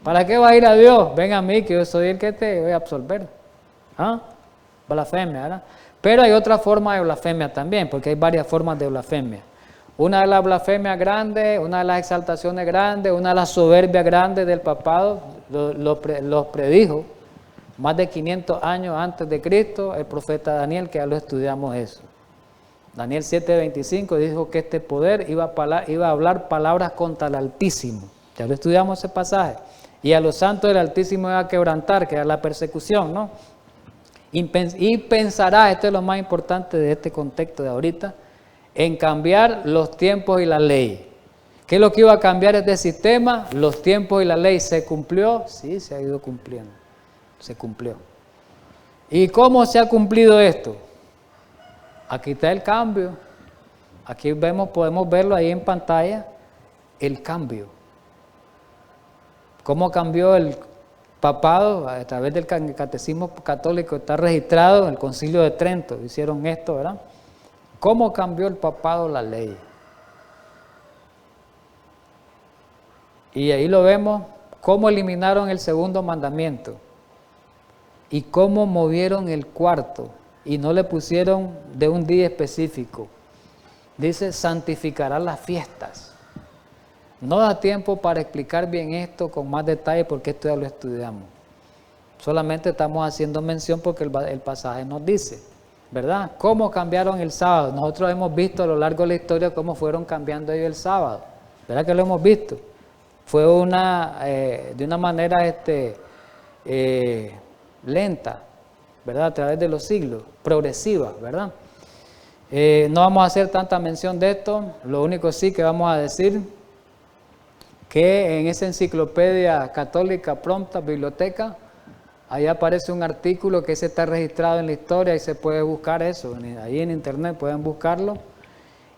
¿Para qué va a ir a Dios? Ven a mí, que yo soy el que te voy a absolver. ¿Ah? Blasfemia, ¿verdad? Pero hay otra forma de blasfemia también, porque hay varias formas de blasfemia. Una de las blasfemias grandes, una de las exaltaciones grandes, una de las soberbias grandes del papado, los predijo más de 500 años antes de Cristo, el profeta Daniel, que ya lo estudiamos eso. Daniel 7:25 dijo que este poder iba a hablar palabras contra el Altísimo. Ya lo estudiamos ese pasaje. Y a los santos del Altísimo iba a quebrantar, que era la persecución, ¿no? Y pensará, esto es lo más importante de este contexto de ahorita, en cambiar los tiempos y la ley. ¿Qué es lo que iba a cambiar este sistema? Los tiempos y la ley. ¿Se cumplió? Sí, se ha ido cumpliendo. Se cumplió. ¿Y cómo se ha cumplido esto? Aquí está el cambio. Aquí podemos verlo ahí en pantalla, el cambio. ¿Cómo cambió el papado? A través del catecismo católico está registrado en el Concilio de Trento. Hicieron esto, ¿verdad? ¿Cómo cambió el papado la ley? Y ahí lo vemos, cómo eliminaron el segundo mandamiento y cómo movieron el cuarto y no le pusieron de un día específico. Dice, santificará las fiestas. No da tiempo para explicar bien esto con más detalle porque esto ya lo estudiamos. Solamente estamos haciendo mención porque el pasaje nos dice, ¿verdad? ¿Cómo cambiaron el sábado? Nosotros hemos visto a lo largo de la historia cómo fueron cambiando ellos el sábado. ¿Verdad que lo hemos visto? Fue de una manera lenta, ¿verdad? A través de los siglos, progresiva, ¿verdad? No vamos a hacer tanta mención de esto, lo único sí que vamos a decir que en esa enciclopedia católica pronta, biblioteca, ahí aparece un artículo que se está registrado en la historia y se puede buscar eso, ahí en internet pueden buscarlo.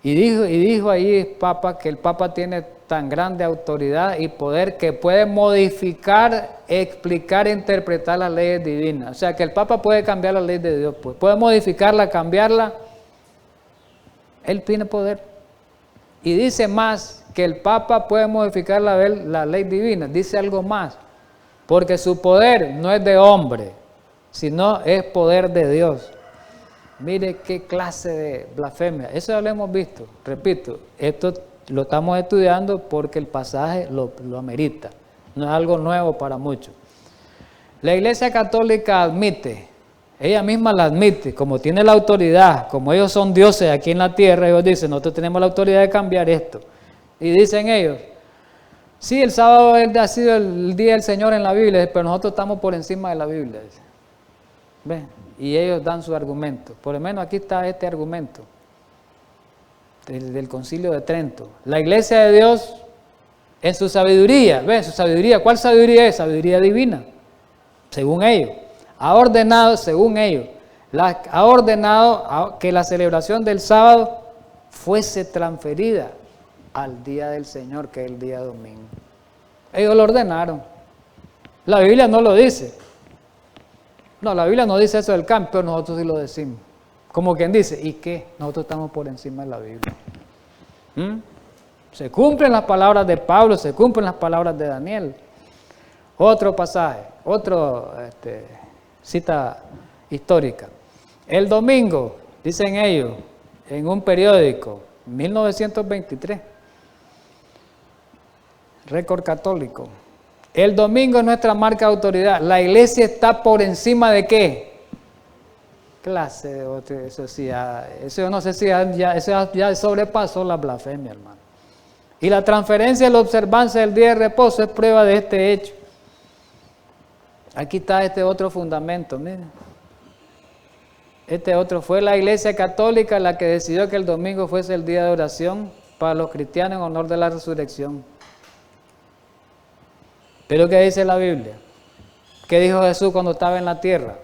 Y dijo ahí el Papa que el Papa tiene tan grande autoridad y poder que puede modificar, explicar e interpretar las leyes divinas. O sea que el Papa puede cambiar la ley de Dios, pues. Puede modificarla, cambiarla. Él tiene poder. Y dice más que el Papa puede modificar la ley divina. Dice algo más. Porque su poder no es de hombre, sino es poder de Dios. Mire qué clase de blasfemia. Eso ya lo hemos visto. Repito, esto lo estamos estudiando porque el pasaje lo amerita. No es algo nuevo para muchos. La Iglesia Católica admite, ella misma la admite, como tiene la autoridad, como ellos son dioses aquí en la tierra, ellos dicen, nosotros tenemos la autoridad de cambiar esto. Y dicen ellos, sí, el sábado ha sido el día del Señor en la Biblia, pero nosotros estamos por encima de la Biblia. ¿Ven? Y ellos dan su argumento. Por lo menos aquí está este argumento del Concilio de Trento. La Iglesia de Dios, en su sabiduría, ¿ven? Su sabiduría, ¿cuál sabiduría es? Sabiduría divina, según ellos. Ha ordenado, según ellos, ha ordenado que la celebración del sábado fuese transferida al día del Señor, que es el día domingo. Ellos lo ordenaron. La Biblia no lo dice. No, la Biblia no dice eso del cambio, pero nosotros sí lo decimos. Como quien dice, ¿y qué? Nosotros estamos por encima de la Biblia. Se cumplen las palabras de Pablo, se cumplen las palabras de Daniel. Otro pasaje, cita histórica. El domingo, dicen ellos, en un periódico, 1923, Récord Católico. El domingo es nuestra marca de autoridad. La iglesia está por encima de ¿qué? Clase de otro, eso sí, eso yo no sé si ya sobrepasó la blasfemia, hermano. Y la transferencia de la observancia del día de reposo es prueba de este hecho. Aquí está este otro fundamento, miren. Este otro fue la Iglesia Católica la que decidió que el domingo fuese el día de oración para los cristianos en honor de la resurrección. Pero ¿qué dice la Biblia? ¿Qué dijo Jesús cuando estaba en la tierra?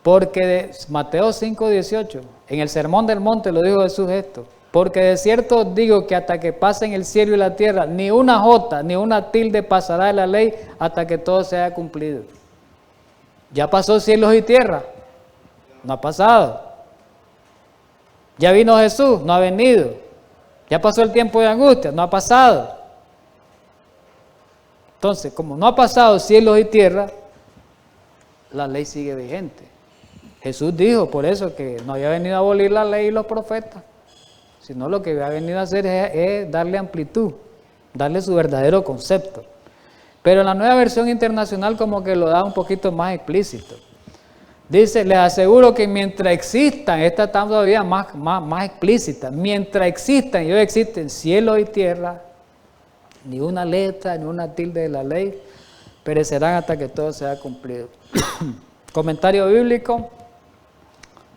Porque Mateo 5:18, en el Sermón del Monte lo dijo Jesús esto. Porque de cierto os digo que hasta que pasen el cielo y la tierra, ni una jota, ni una tilde pasará de la ley hasta que todo se haya cumplido. Ya pasó cielos y tierra, no ha pasado. Ya vino Jesús, no ha venido. Ya pasó el tiempo de angustia, no ha pasado. Entonces, como no ha pasado cielos y tierra, la ley sigue vigente. Jesús dijo por eso que no había venido a abolir la ley y los profetas, sino lo que había venido a hacer es darle amplitud, darle su verdadero concepto. Pero la nueva versión internacional como que lo da un poquito más explícito. Dice, les aseguro que mientras existan, esta está todavía más explícita, mientras existan y hoy existen cielo y tierra, ni una letra, ni una tilde de la ley, perecerán hasta que todo sea cumplido. Comentario bíblico,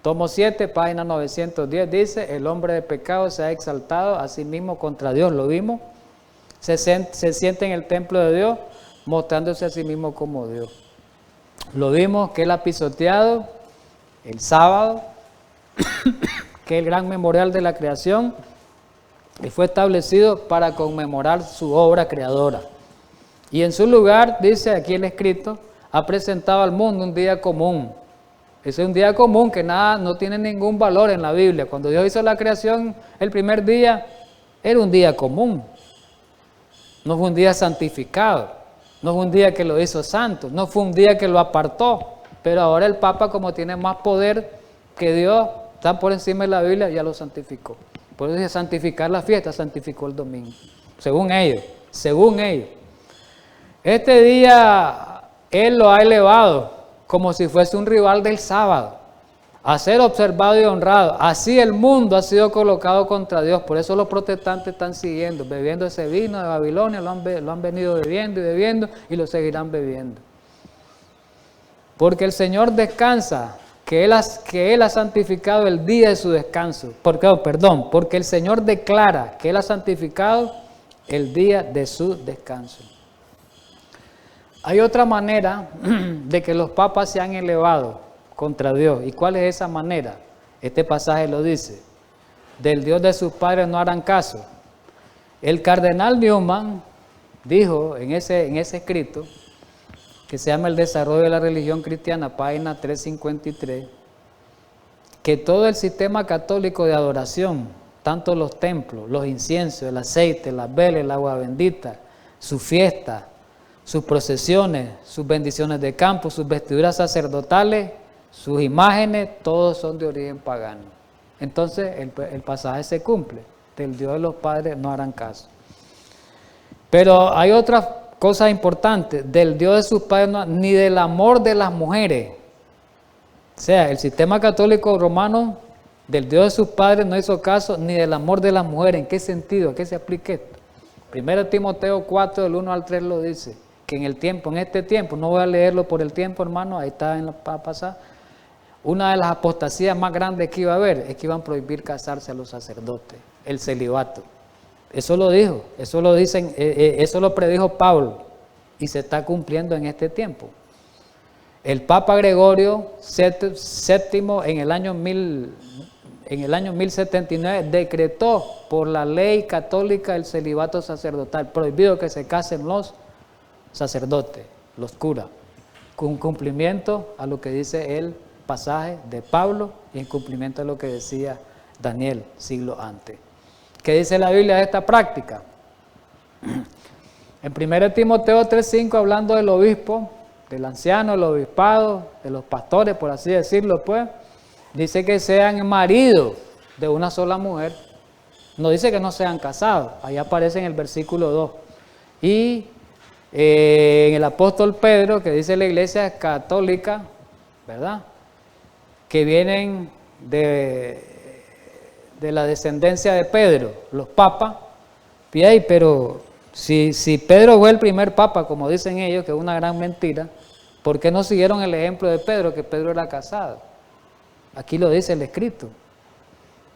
tomo 7, página 910, dice, el hombre de pecado se ha exaltado a sí mismo contra Dios, lo vimos, se siente en el templo de Dios, mostrándose a sí mismo como Dios. Lo vimos que él ha pisoteado el sábado, que es el gran memorial de la creación, y fue establecido para conmemorar su obra creadora. Y en su lugar, dice aquí el escrito, ha presentado al mundo un día común. Ese es un día común que nada, no tiene ningún valor en la Biblia. Cuando Dios hizo la creación, el primer día era un día común. No fue un día santificado. No fue un día que lo hizo santo, no fue un día que lo apartó, pero ahora el Papa, como tiene más poder que Dios, está por encima de la Biblia, ya lo santificó. Por eso dice santificar la fiesta, santificó el domingo, según ellos, Este día Él lo ha elevado como si fuese un rival del sábado, a ser observado y honrado. Así el mundo ha sido colocado contra Dios. Por eso los protestantes están siguiendo, bebiendo ese vino de Babilonia, lo han venido bebiendo y bebiendo y lo seguirán bebiendo. Porque el Señor descansa, que Él ha santificado el día de su descanso. Porque el Señor declara que Él ha santificado el día de su descanso. Hay otra manera de que los papas se han elevado contra Dios. ¿Y cuál es esa manera? Este pasaje lo dice. Del Dios de sus padres no harán caso. El cardenal Newman dijo en ese escrito, que se llama El desarrollo de la religión cristiana, página 353, que todo el sistema católico de adoración, tanto los templos, los inciensos, el aceite, las velas, el agua bendita, su fiesta, sus procesiones, sus bendiciones de campo, sus vestiduras sacerdotales, sus imágenes, todos son de origen pagano. Entonces el pasaje se cumple, del Dios de los padres no harán caso. Pero hay otras cosas importantes, del Dios de sus padres no, ni del amor de las mujeres. O sea, el sistema católico romano, del Dios de sus padres no hizo caso, ni del amor de las mujeres. ¿En qué sentido? ¿A qué se aplica esto? 1 Timoteo 4, del 1 al 3 lo dice, que en este tiempo, no voy a leerlo por el tiempo, hermano, ahí está en la pasada. Una de las apostasías más grandes que iba a haber es que iban a prohibir casarse a los sacerdotes, el celibato. Eso lo dijo, eso lo predijo Pablo y se está cumpliendo en este tiempo. El Papa Gregorio VII en el año 1079 decretó por la ley católica el celibato sacerdotal, prohibido que se casen los sacerdotes, los curas, con cumplimiento a lo que dice el pasaje de Pablo y en cumplimiento a lo que decía Daniel siglo antes. ¿Qué dice la Biblia de esta práctica? En 1 Timoteo 3:5, hablando del obispo, del anciano, del obispado, de los pastores, por así decirlo, pues, dice que sean maridos de una sola mujer. No dice que no sean casados, ahí aparece en el versículo 2. Y en el apóstol Pedro, que dice la iglesia católica, ¿verdad?, que vienen de la descendencia de Pedro, los papas, pero si Pedro fue el primer papa, como dicen ellos, que es una gran mentira, ¿por qué no siguieron el ejemplo de Pedro, que Pedro era casado? Aquí lo dice el escrito.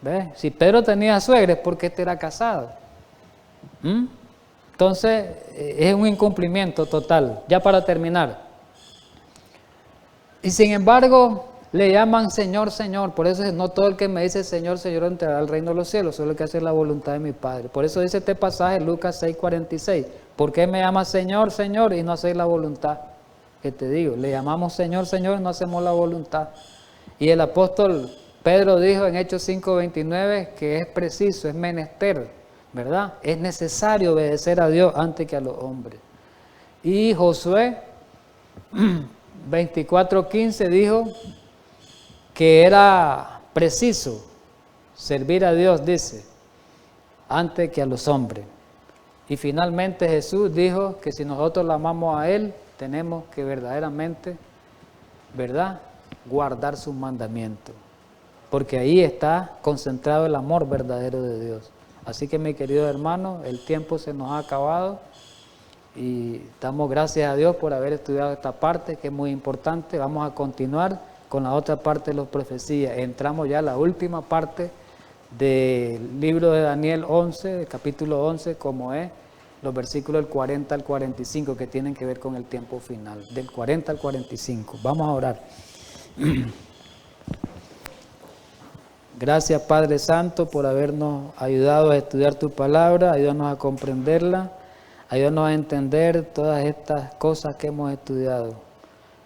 ¿Ves? Si Pedro tenía suegra es porque este era casado. Entonces, es un incumplimiento total. Ya para terminar. Y sin embargo, le llaman Señor, Señor. Por eso no todo el que me dice Señor, Señor entrará al reino de los cielos, solo el que hace la voluntad de mi Padre. Por eso dice este pasaje, Lucas 6:46. ¿Por qué me llamas Señor, Señor y no hacéis la voluntad? Que te digo, le llamamos Señor, Señor y no hacemos la voluntad. Y el apóstol Pedro dijo en Hechos 5:29 que es preciso, es menester, ¿verdad? Es necesario obedecer a Dios antes que a los hombres. Y Josué 24:15 dijo que era preciso servir a Dios, dice, antes que a los hombres. Y finalmente Jesús dijo que si nosotros lo amamos a Él, tenemos que verdaderamente, ¿verdad?, guardar sus mandamientos. Porque ahí está concentrado el amor verdadero de Dios. Así que, mi querido hermano, el tiempo se nos ha acabado y damos gracias a Dios por haber estudiado esta parte, que es muy importante. Vamos a continuar con la otra parte de las profecías. Entramos ya a la última parte del libro de Daniel 11, del capítulo 11, como es los versículos del 40 al 45, que tienen que ver con el tiempo final, del 40 al 45. Vamos a orar. Gracias, Padre Santo, por habernos ayudado a estudiar tu palabra, ayúdanos a comprenderla, ayúdanos a entender todas estas cosas que hemos estudiado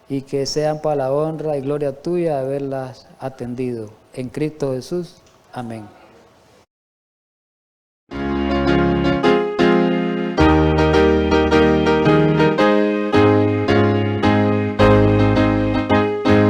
y que sean para la honra y gloria tuya haberlas atendido. En Cristo Jesús. Amén.